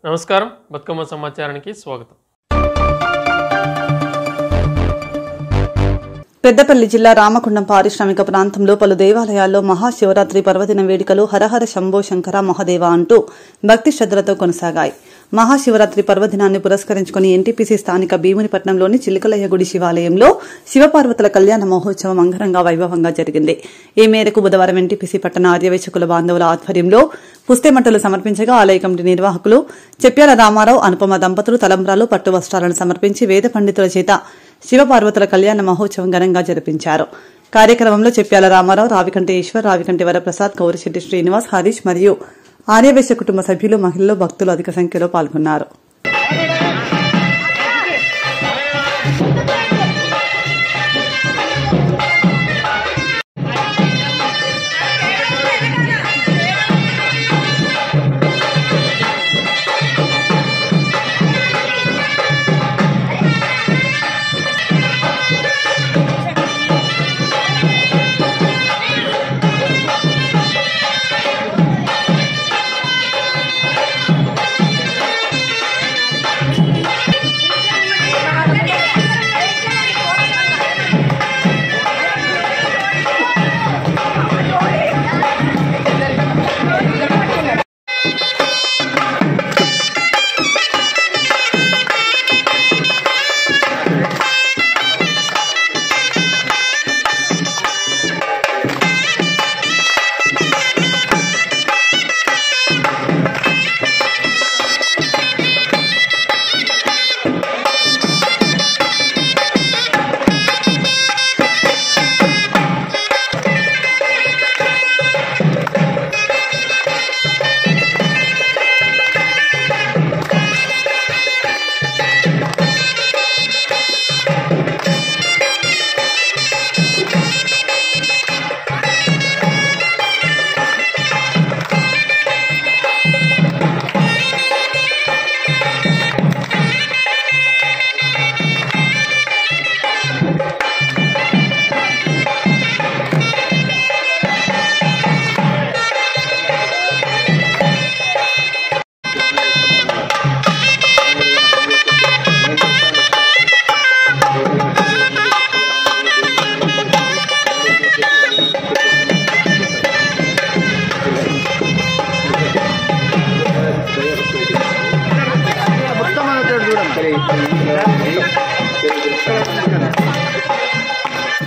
నమస్కారం, బతుకమ్మ సమాచారానికి స్వాగతం. పెద్దపల్లి జిల్లా రామకుండం పారిశ్రామిక ప్రాంతంలో పలు దేవాలయాల్లో మహాశివరాత్రి పర్వదిన వేడుకలు హరహర శంభో శంకర మహదేవ అంటూ భక్తి శ్రద్ధలతో కొనసాగాయి. మహాశివరాత్రి పర్వదినాన్ని పురస్కరించుకుని ఎన్టీపీసీ స్థానిక భీమునిపట్నంలోని చిలుకలయ్య గుడి శివాలయంలో శివపార్వతుల కళ్యాణ మహోత్సవం అంగరంగ వైభవంగా జరిగింది. ఈ మేరకు బుధవారం ఎన్టీపీసీ పట్టణ ఆర్యవైశ్యకుల బాంధవుల ఆధ్వర్యంలో పుస్తెమంటలు సమర్పించగా ఆలయ కమిటీ నిర్వాహకులు చెప్యాల రామారావు, అనుపమ దంపతులు తలంబ్రాలు, పట్టు వస్త్రాలను సమర్పించి వేద పండితుల చేత శివపార్వతుల కళ్యాణ మహోత్సవం ఘనంగా జరిపించారు. కార్యక్రమంలో చెప్యాల రామారావు, రావికంటి ఈశ్వర్, రావికంటి వరప్రసాద్, కౌరిశెట్టి శ్రీనివాస్, హరీష్ మరియు ఆర్యవైశ్య కుటుంబ సభ్యులు, మహిళలు, భక్తులు అధిక సంఖ్యలో పాల్గొన్నారు.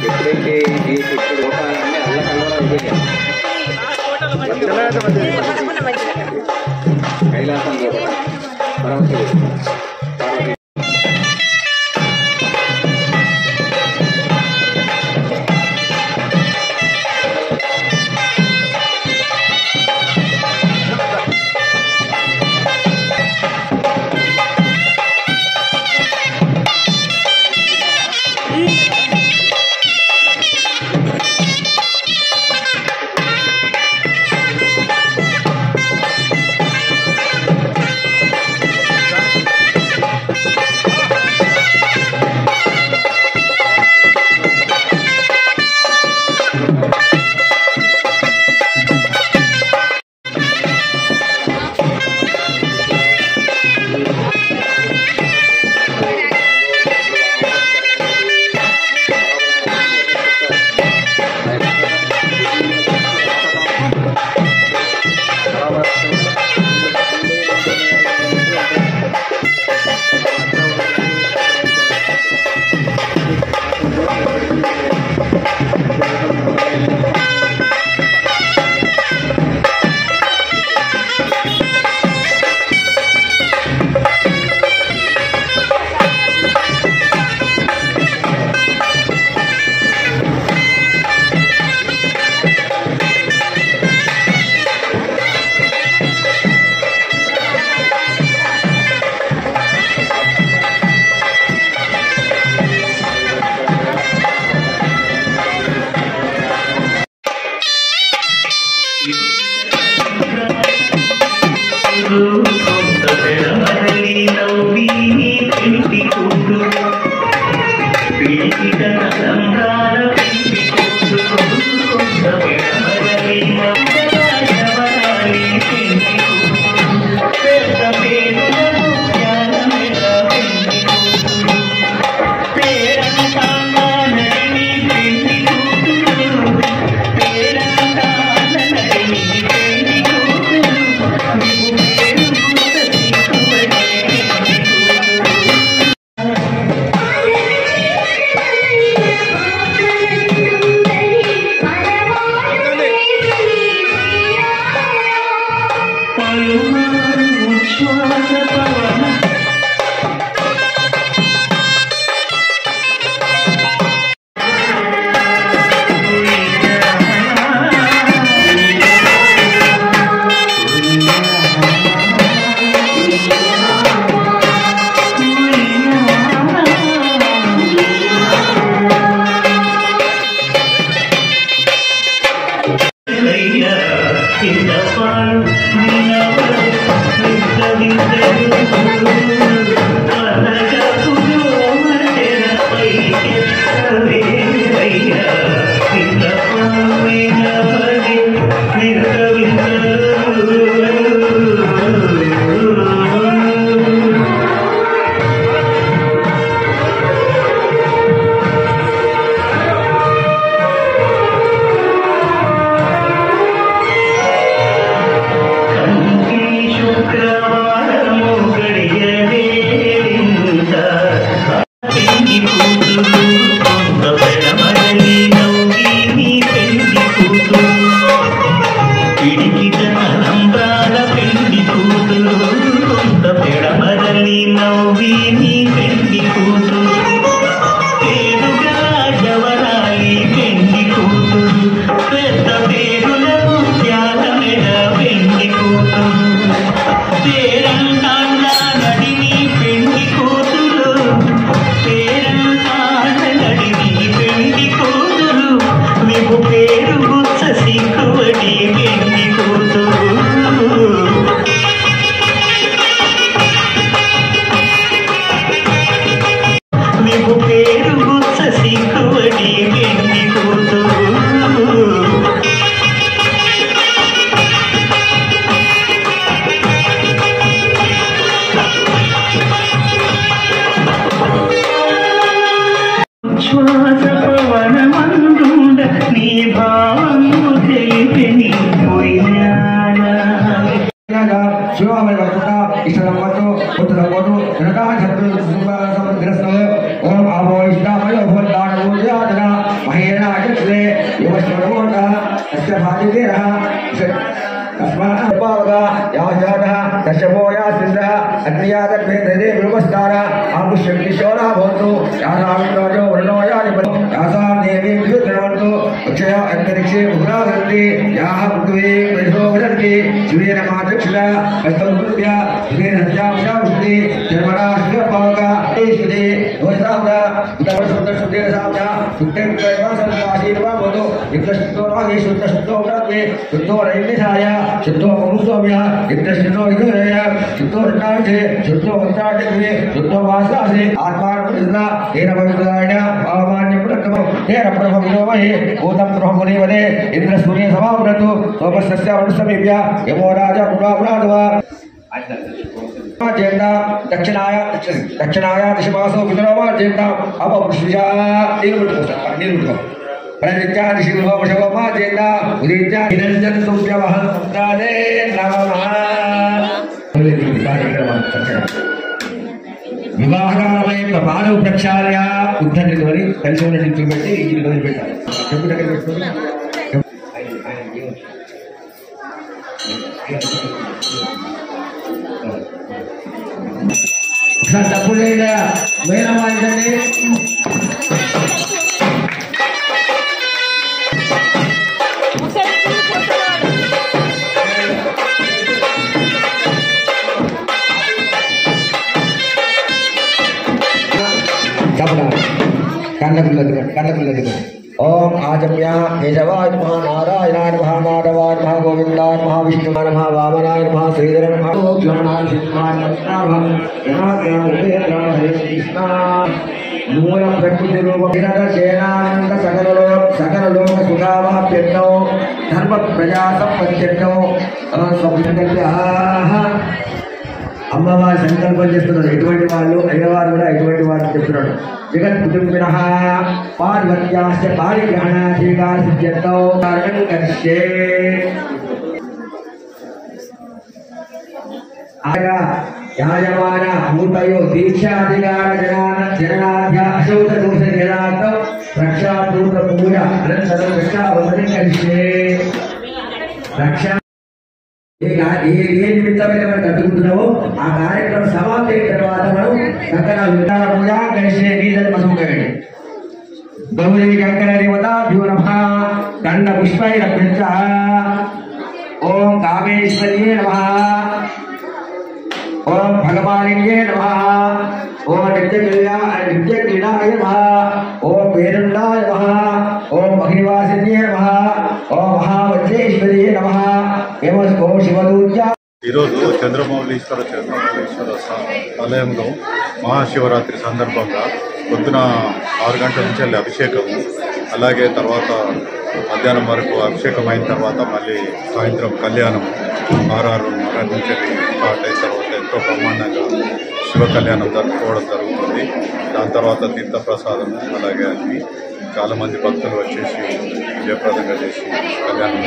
ఎప్పుడైతే ఈ శిక్ష లోకాలన్నీ కైలాసంలో పరమశివుడు Thank you. दक्षिणाया दिशमासो विद्रोमा जेता अपपुष्या निर्मुख प्रनित्या दिशिर्भवशवमा जेता उदित्या निरंजन तुभ्यवहं सप्तादे नमः विवाहकालमय पादौ प्रक्षाल्य उद्धरितवरि कलिसोननि చూపెట్టి ఇది వదిలిపెట్టాలి చెప్పు దగ్గర పెట్టుకొని ఒకసారి తప్పులే వేరమ్మా ఏంటండి కళ్ళకుల్లది ఓం ఆజమ్య కేశవాయ నమః నారాయణాయ నమః మాధవాయ నమః గోవిందాయ నమః విష్ణువాయ నమః వామనాయ నమః శ్రీధరాయ నమః ఓంకారాయ శివాయ నమః హరే కృష్ణ మూల ప్రకృతి రూప చేనానంద సకల లోక సుఖావాప్యర్థం ధర్మ ప్రజా సంపత్యర్థం అమ్మవారి సంకల్పం చేస్తున్నారు. ఎటువంటి వాళ్ళు అయ్యవారు కూడా ఎటువంటి వారు చెప్తున్నాడు. జగత్ కుటుంబిన పార్వత్యాశ్చ పారిగ్రహణాధికారసిద్ధ్యర్థం కారణం కరిష్యే ఆయా యాజమాన మూర్తయో దీక్షాధికార జనాధ్య అశోక దోష జనార్థం రక్షాదూత పూజ అనంతరం రక్షాబంధనం కరిష్యే రక్ష ఏ నిమిత్తమైన మనం తట్టుకుంటున్నామో ఆ కార్యక్రమం సమాప్తి అయిన తర్వాత మనం చక్కగా విధానంగా కలిసి నీళ్ళని మసుకుంటామండి. గౌరీ కంకణ దేవతాభ్యో నమః దండ పుష్పైరభ్యశ్చ ఓం కామేశ్వర్యే నమః ఓం భగవానిన్యే నమః ఓం నిత్య క్రీడాయ నమః ఓం వేరుండాయ నమః ఓం మహివాసిన్యే నమః ఓం మహావజ్రేశ్వర్యే నమః ఓం శివదూర్య. ఈరోజు చంద్రమౌళీశ్వర ఆలయంలో మహాశివరాత్రి సందర్భంగా పొద్దున 6 గంటల నుంచి వెళ్ళి అభిషేకము, అలాగే తర్వాత మధ్యాహ్నం వరకు అభిషేకం అయిన తర్వాత మళ్ళీ సాయంత్రం కళ్యాణం 6:30 నుంచి స్టార్ట్ అయిన తర్వాత ఎంతో బ్రహ్మాండంగా శివ కళ్యాణం జరుపుకోవడం జరుగుతుంది. దాని తర్వాత తీర్థప్రసాదం అలాగే అన్ని చాలామంది భక్తులు వచ్చేసి విజయప్రదంగా చేసి కళ్యాణం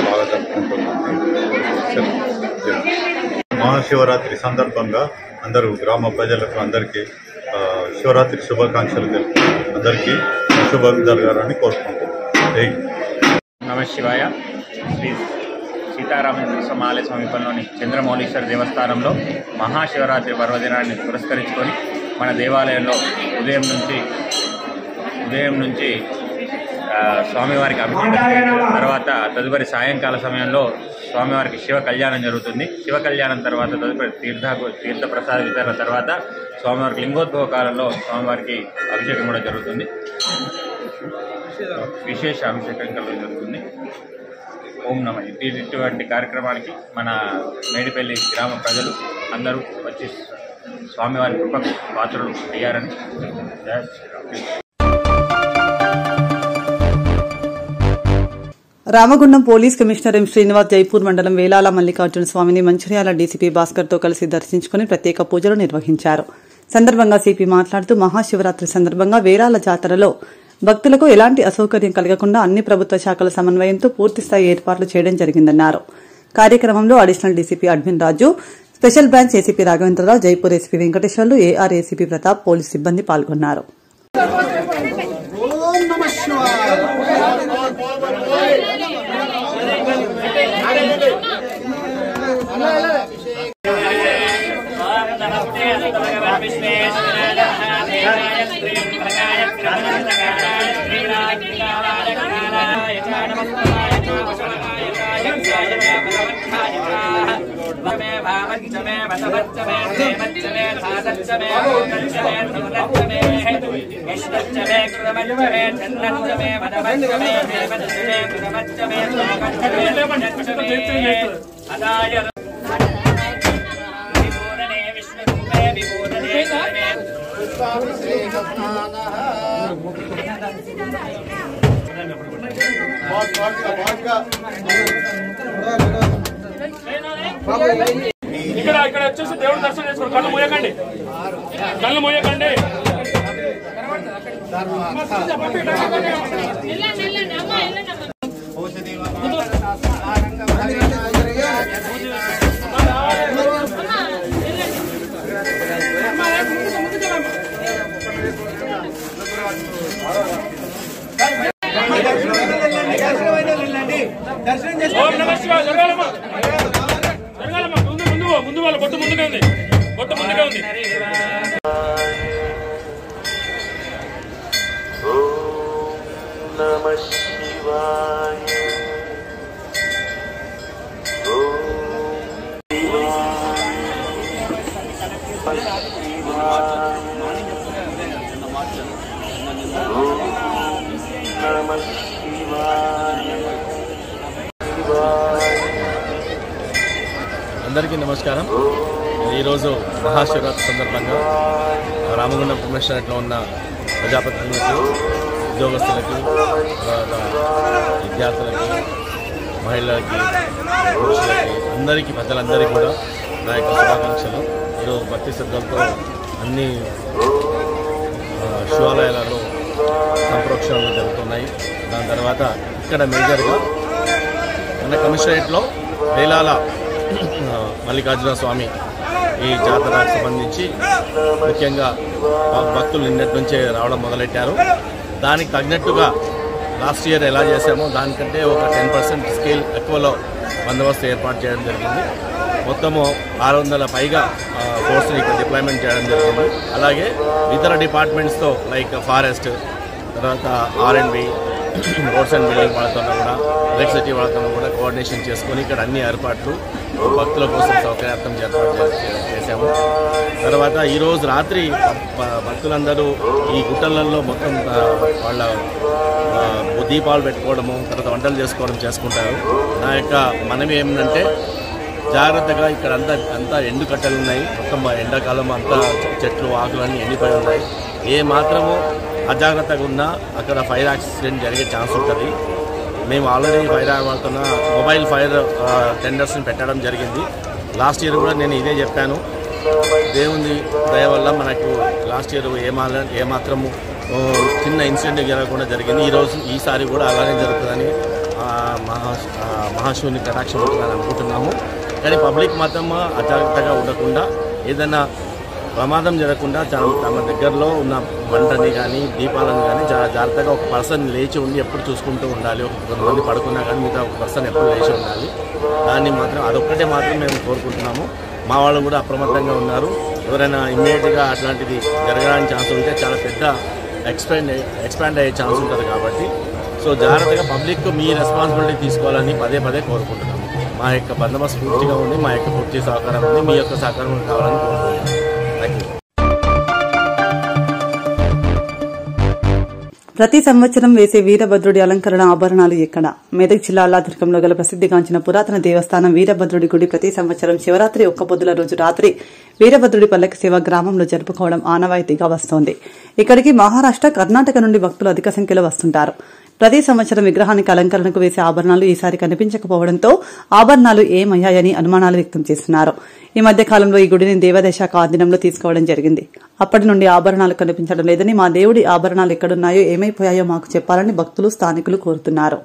బాగా జరుపుకుంటున్నాము. మహాశివరాత్రి సందర్భంగా అందరూ గ్రామ ప్రజలకు అందరికీ శివరాత్రి శుభాకాంక్షలు తెలుపు అందరికీ శుభం జరగాలని కోరుకుంటున్నాం. నమ శివాయ. శ్రీ సీతారామేంద్ర స్వామి ఆలయ సమీపంలోని చంద్రమౌళీశ్వర దేవస్థానంలో మహాశివరాత్రి పర్వదినాన్ని పురస్కరించుకొని మన దేవాలయంలో ఉదయం నుంచి స్వామివారికి అభిషేకం తర్వాత తదుపరి సాయంకాల సమయంలో స్వామివారికి శివ కళ్యాణం జరుగుతుంది. శివ కళ్యాణం తర్వాత తదుపరి తీర్థప్రసాద వితరణ తర్వాత స్వామివారికి లింగోద్భవ కాలంలో స్వామివారికి అభిషేకం కూడా జరుగుతుంది. విశేష అభిషేకం జరుగుతుంది. ఓం నమ. ఇటువంటి కార్యక్రమానికి మన మేడిపల్లి గ్రామ ప్రజలు అందరూ వచ్చి స్వామివారి కృపకు పాత్రలు అయ్యారని Jaya Sriram. Ramagundam police commissioner M Srinivas Jaipur మండలం వేలాల మల్లికార్జున స్వామిని మంచిర్యాల డీసీపీ భాస్కర్ తో కలిసి దర్శించుకుని ప్రత్యేక పూజలు నిర్వహించారు. సందర్భంగా సిపి మాట్లాడుతూ మహాశివరాత్రి సందర్భంగా వేలాల జాతరలో భక్తులకు ఎలాంటి అసౌకర్యం కలగకుండా అన్ని ప్రభుత్వ శాఖల సమన్వయంతో పూర్తిస్థాయి ఏర్పాట్లు చేయడం జరిగిందన్నారు. కార్యక్రమంలో additional DCP admin Raju, special branch ACP Raghavendra Rao, Jaipur ACP Venkateswarlu, AR ACP Pratap, police సిబ్బంది పాల్గొన్నారు. ఇక్కడ వచ్చేసి దేవుడు దర్శనం చేసుకోండి. కళ్ళు మూయకండి. ఓం నమః శివాయ. జరగాలమ్మా ముందు వాళ్ళ బొట్టు ముందుగా ఉంది. ఓం నమః శివాయ. అందరికీ నమస్కారం. ఈరోజు మహాశివరాత్రి సందర్భంగా రామగుండం కమిషనరేట్లో ఉన్న ప్రజాప్రతినిధులకు, ఉద్యోగస్తులకి, తర్వాత విద్యార్థులకి, మహిళలకి, పురుషులకి, అందరికీ ప్రజలందరికీ కూడా నా యొక్క శుభాకాంక్షలు. ఈరోజు భక్తి శ్రద్ధలతో అన్ని శివాలయాలలో సంప్రోక్షణలు జరుగుతున్నాయి. దాని తర్వాత ఇక్కడ మేజర్గా మన కమిషనరేట్లో వేలాల మల్లికార్జున స్వామి ఈ జాతరకు సంబంధించి ముఖ్యంగా భక్తులు నిన్నటి నుంచే రావడం మొదలెట్టారు. దానికి తగినట్టుగా లాస్ట్ ఇయర్ ఎలా చేసామో దానికంటే ఒక 10% స్కేల్ ఎక్కువలో బందోబస్తు ఏర్పాటు చేయడం జరిగింది. మొత్తము 600 పైగా ఫోర్స్ని ఇక్కడ డిప్లాయ్మెంట్ చేయడం జరిగింది. అలాగే ఇతర డిపార్ట్మెంట్స్తో లైక్ ఫారెస్ట్, తర్వాత R&B, రోడ్స్ అండ్ బిల్డింగ్ వాళ్ళతో కూడా, ఎలక్ట్రిసిటీ వాళ్ళతో కూడా కోఆర్డినేషన్ చేసుకొని ఇక్కడ అన్ని ఏర్పాట్లు భక్తుల కోసం సౌకర్యార్థం ఏర్పాటు చేశాము. తర్వాత ఈరోజు రాత్రి భక్తులందరూ ఈ గుట్టలలో మొత్తం వాళ్ళ దీపాలు పెట్టుకోవడము, తర్వాత వంటలు చేసుకోవడం చేసుకుంటారు. నా యొక్క మనవి ఏమిటంటే జాగ్రత్తగా ఇక్కడ అంతా ఎండు కట్టెలు ఉన్నాయి. మొత్తం ఎండాకాలం అంతా చెట్లు ఆకులన్నీ ఎండిపోయి ఉన్నాయి. ఏ మాత్రము అజాగ్రత్తగా ఉన్నా అక్కడ ఫైర్ యాక్సిడెంట్ జరిగే ఛాన్స్ ఉంటుంది. మేము ఆల్రెడీ ఫైర్ వాళ్ళతోన మొబైల్ ఫైర్ టెండర్స్ని పెట్టడం జరిగింది. లాస్ట్ ఇయర్ కూడా నేను ఇదే చెప్పాను. దేవుని దయ వల్ల మనకు లాస్ట్ ఇయర్ ఏమాత్రము చిన్న ఇన్సిడెంట్ జరగకుండా జరిగింది. ఈసారి కూడా అలానే జరుగుతుందని మహాశివుని కటాక్షం ఉంటుందని అనుకుంటున్నాము. కానీ పబ్లిక్ మాత్రం అజాగ్రత్తగా ఉండకుండా, ఏదైనా ప్రమాదం జరగకుండా తమ దగ్గరలో ఉన్న మంటని కానీ దీపాలను కానీ జాగ్రత్తగా ఒక పర్సన్ లేచి ఉండి ఎప్పుడు చూసుకుంటూ ఉండాలి. కొంతమంది పడుకున్నా కానీ మిగతా ఒక పర్సన్ ఎప్పుడు లేచి ఉండాలి. దాన్ని మాత్రం అదొక్కటే మాత్రం మేము కోరుకుంటున్నాము. మా వాళ్ళు కూడా అప్రమత్తంగా ఉన్నారు. ఎవరైనా ఇమ్మీడియట్గా అట్లాంటిది జరగడానికి ఛాన్స్ ఉంటే చాలా పెద్ద ఎక్స్పాండ్ అయ్యే ఛాన్స్ ఉంటుంది. కాబట్టి సో జాగ్రత్తగా పబ్లిక్ మీ రెస్పాన్సిబిలిటీ తీసుకోవాలని పదే కోరుకుంటున్నాము. మా యొక్క బందోబస్తు పూర్తిగా ఉంది, మా యొక్క పూర్తి సహకారం ఉంది, మీ యొక్క సహకారం కావాలని కోరుకుంటున్నాము. Thank you. ప్రతి సంవత్సరం వేసే వీరభద్రుడి అలంకరణ ఆభరణాలు ఎక్కడ? మెదక్ జిల్లా అల్లాదుర్గంలో గల ప్రసిద్ధిగాంచిన పురాతన దేవస్థానం వీరభద్రుడి గుడి ప్రతి సంవత్సరం శివరాత్రి ఒక్క పొద్దుల రోజు రాత్రి వీరభద్రుడి పల్లకి సేవ గ్రామంలో జరుపుకోవడం ఆనవాయితీగా వస్తోంది. ఇక్కడికి మహారాష్ట్ర, కర్ణాటక నుండి భక్తులు అధిక సంఖ్యలో వస్తుంటారు. ప్రతి సంవత్సరం విగ్రహానికి అలంకరణకు వేసే ఆభరణాలు ఈసారి కనిపించకపోవడంతో ఆభరణాలు ఏమయ్యాయని అనుమానాలు వ్యక్తం చేస్తున్నారు. ఈ మధ్య కాలంలో ఈ గుడిని దేవాదాయ శాఖ ఆధీనంలో తీసుకోవడం జరిగింది. అప్పటి నుండి ఆభరణాలు కనిపించడం లేదని, మా దేవుడి ఆభరణాలు ఎక్కడున్నాయో, ఏమైపోయాయో మాకు చెప్పాలని భక్తులు, స్థానికులు కోరుతున్నారు.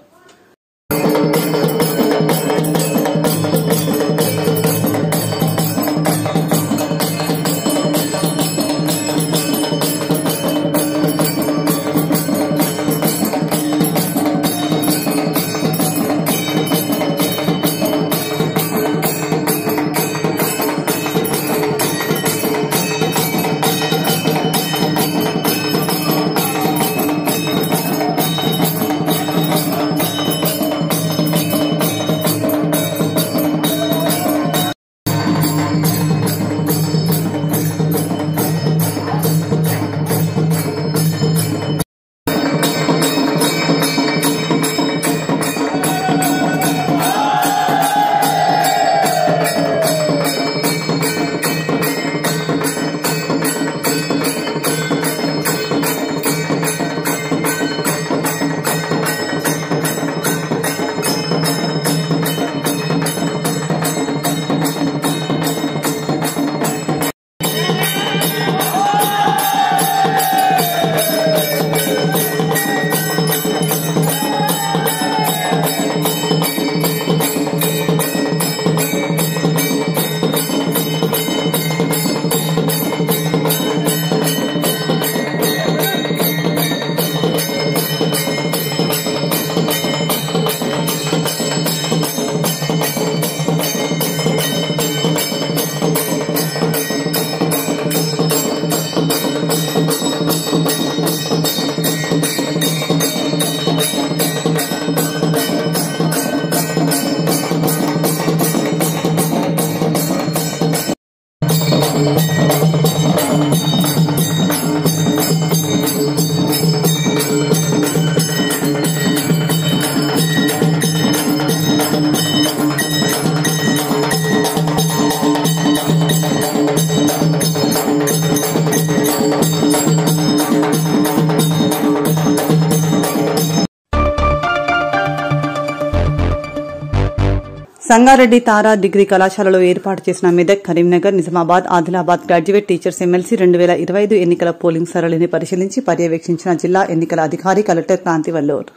సంగారెడ్డి తారా డిగ్రీ కళాశాలలో ఏర్పాటు చేసిన Medak, Karimnagar, Nizamabad, Adilabad graduate teachers MLC 2025 ఎన్నికల పోలింగ్ సరళిని పరిశీలించి పర్యవేక్షించిన జిల్లా ఎన్నికల అధికారి కలెక్టర్ క్రాంతి వల్లూర్.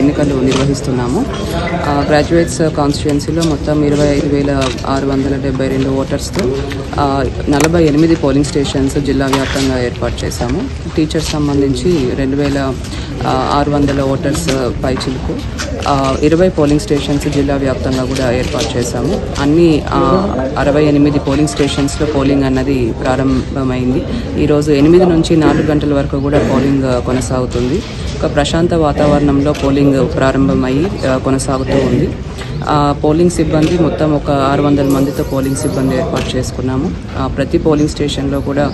ఎన్నికలు నిర్వహిస్తున్నాము. గ్రాడ్యుయేట్స్ కాన్స్టిట్యుయెన్సీలో మొత్తం 25,672 ఓటర్స్తో 48 పోలింగ్ స్టేషన్స్ జిల్లా వ్యాప్తంగా ఏర్పాటు చేశాము. టీచర్స్ సంబంధించి 2,600 ఓటర్స్ పైచిలుకు 20 పోలింగ్ స్టేషన్స్ జిల్లా వ్యాప్తంగా కూడా ఏర్పాటు చేశాము. అన్ని 68 పోలింగ్ స్టేషన్స్లో పోలింగ్ అన్నది ప్రారంభమైంది. ఈరోజు 8 నుంచి 4 గంటల వరకు కూడా పోలింగ్ కొనసాగుతుంది. ఒక ప్రశాంత వాతావరణంలో పోలింగ్ ప్రారంభమయ్యి కొనసాగుతూ ఉంది. పోలింగ్ సిబ్బంది మొత్తం ఒక 600 మందితో పోలింగ్ సిబ్బంది ఏర్పాటు చేసుకున్నాము. ప్రతి పోలింగ్ స్టేషన్లో కూడా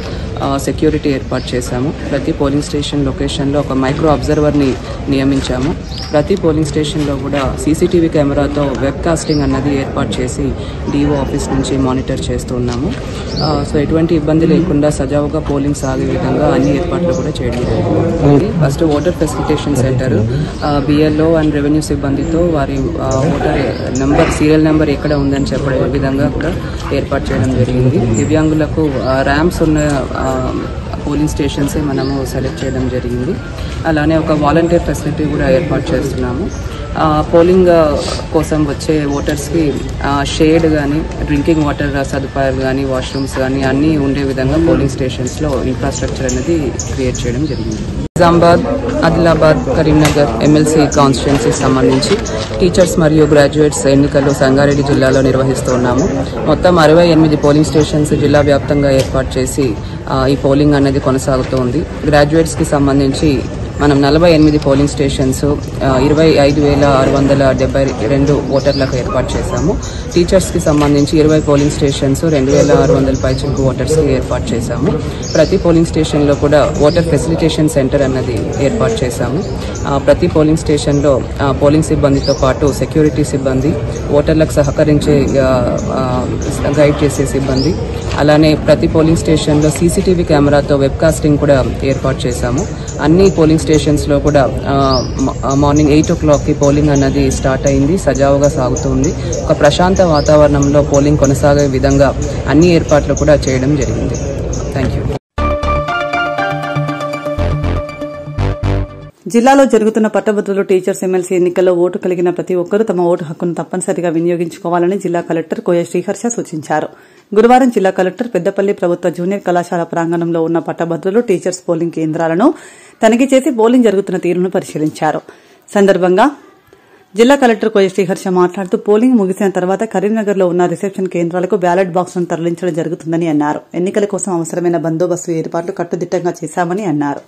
సెక్యూరిటీ ఏర్పాటు చేశాము. ప్రతి పోలింగ్ స్టేషన్ లొకేషన్లో ఒక మైక్రో అబ్జర్వర్ని నియమించాము. ప్రతి పోలింగ్ స్టేషన్లో కూడా సీసీటీవీ కెమెరాతో వెబ్ కాస్టింగ్ అన్నది ఏర్పాటు చేసి డిఓ ఆఫీస్ నుంచి మానిటర్ చేస్తూ ఉన్నాము. సో ఎటువంటి ఇబ్బంది లేకుండా సజావుగా పోలింగ్ సాగే విధంగా అన్ని ఏర్పాట్లు కూడా చేయడం జరిగింది. First voter facilitation centre BLO and revenue సిబ్బందితో వారి ఓటర్ నెంబర్ సీరియల్ నెంబర్ ఎక్కడ ఉందని చెప్పే విధంగా కూడా ఏర్పాటు చేయడం జరిగింది. దివ్యాంగులకు ర్యాంప్స్ ఉన్న పోలింగ్ స్టేషన్సే మనము సెలెక్ట్ చేయడం జరిగింది. అలానే ఒక వాలంటీర్ ఫెసిలిటీ కూడా ఏర్పాటు చేస్తున్నాము. పోలింగ్ కోసం వచ్చే ఓటర్స్కి షేడ్ కానీ డ్రింకింగ్ వాటర్ సదుపాయాలు కానీ వాష్రూమ్స్ కానీ అన్నీ ఉండే విధంగా పోలింగ్ స్టేషన్స్లో ఇన్ఫ్రాస్ట్రక్చర్ అనేది క్రియేట్ చేయడం జరిగింది. నిజామాబాద్, ఆదిలాబాద్, కరీంనగర్ ఎమ్మెల్సీ కాన్స్టిట్యుయెన్సీకి సంబంధించి టీచర్స్ మరియు గ్రాడ్యుయేట్స్ ఎన్నికలు సంగారెడ్డి జిల్లాలో నిర్వహిస్తున్నాము. మొత్తం 68 పోలింగ్ స్టేషన్స్ జిల్లా వ్యాప్తంగా ఏర్పాటు చేసి ఈ పోలింగ్ అనేది కొనసాగుతోంది. గ్రాడ్యుయేట్స్కి సంబంధించి మనం 48 పోలింగ్ స్టేషన్స్ 25,672 ఓటర్లకు ఏర్పాటు చేశాము. టీచర్స్కి సంబంధించి 20 పోలింగ్ స్టేషన్స్ 2,600 పైచిలకు ఓటర్స్కి ఏర్పాటు చేశాము. ప్రతి పోలింగ్ స్టేషన్లో కూడా ఓటర్ ఫెసిలిటేషన్ సెంటర్ అన్నది ఏర్పాటు చేశాము. ప్రతి పోలింగ్ స్టేషన్లో పోలింగ్ సిబ్బందితో పాటు సెక్యూరిటీ సిబ్బంది, ఓటర్లకు సహకరించే గైడ్ చేసే సిబ్బంది, అలానే ప్రతి పోలింగ్ స్టేషన్లో సీసీటీవీ కెమెరాతో వెబ్ కాస్టింగ్ కూడా ఏర్పాటు చేశాము. అన్ని పోలింగ్ స్టేషన్స్లో కూడా మార్నింగ్ 8 o'clockకి పోలింగ్ అన్నది స్టార్ట్ అయింది, సజావుగా సాగుతుంది. ఒక ప్రశాంత వాతావరణంలో పోలింగ్ కొనసాగే విధంగా అన్ని ఏర్పాట్లు కూడా చేయడం జరిగింది. Thank you. జిల్లాలో జరుగుతున్న పట్టభద్రులు టీచర్స్ ఎమ్మెల్సీ ఎన్నికల్లో ఓటు కలిగిన ప్రతి ఒక్కరూ తమ ఓటు హక్కును తప్పనిసరిగా వినియోగించుకోవాలని జిల్లా కలెక్టర్ కోయ శ్రీహర్ష సూచించారు. గురువారం జిల్లా కలెక్టర్ పెద్దపల్లి ప్రభుత్వ జూనియర్ కళాశాల ప్రాంగణంలో ఉన్న పట్టభద్రులు టీచర్స్ పోలింగ్ కేంద్రాలను తనిఖీ చేసి పోలింగ్ జరుగుతున్న తీరును పరిశీలించారు. సందర్భంగా జిల్లా కలెక్టర్ కోయ శ్రీహర్ష మాట్లాడుతూ పోలింగ్ ముగిసిన తర్వాత కరీంనగర్లో ఉన్న రిసెప్షన్ కేంద్రాలకు బ్యాలెట్ బాక్సులను తరలించడం జరుగుతుందని అన్నారు. ఎన్నికల కోసం అవసరమైన బందోబస్తు ఏర్పాట్లు కట్టుదిట్టంగా చేశామని అన్నారు.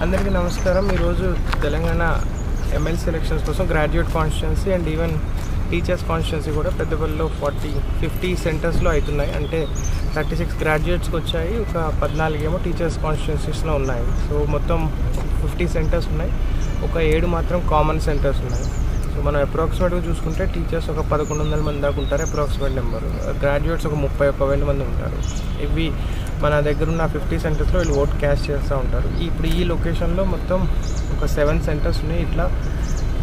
అందరికీ నమస్కారం. ఈరోజు తెలంగాణ ఎమ్మెల్సీ ఎలక్షన్స్ కోసం graduate constituency and even teachers constituency కూడా పెద్దపల్లిలో 50 సెంటర్స్లో అవుతున్నాయి. అంటే 36 గ్రాడ్యుయేట్స్కి వచ్చాయి, ఒక 14 ఏమో టీచర్స్ కాన్స్టిట్యుయెన్సీస్లో ఉన్నాయి. సో మొత్తం 50 సెంటర్స్ ఉన్నాయి, ఒక 7 మాత్రం కామన్ సెంటర్స్ ఉన్నాయి. సో మనం అప్రాక్సిమేట్గా చూసుకుంటే టీచర్స్ ఒక 1100 మంది దాకా ఉంటారు అప్రాక్సిమేట్ నెంబర్, గ్రాడ్యుయేట్స్ ఒక 31,000 మంది ఉంటారు. ఇవి మన దగ్గర ఉన్న 50 సెంటర్స్లో వీళ్ళు ఓట్ క్యాస్ట్ చేస్తూ ఉంటారు. ఇప్పుడు ఈ లొకేషన్లో మొత్తం ఒక 7 సెంటర్స్ ఉన్నాయి. ఇట్లా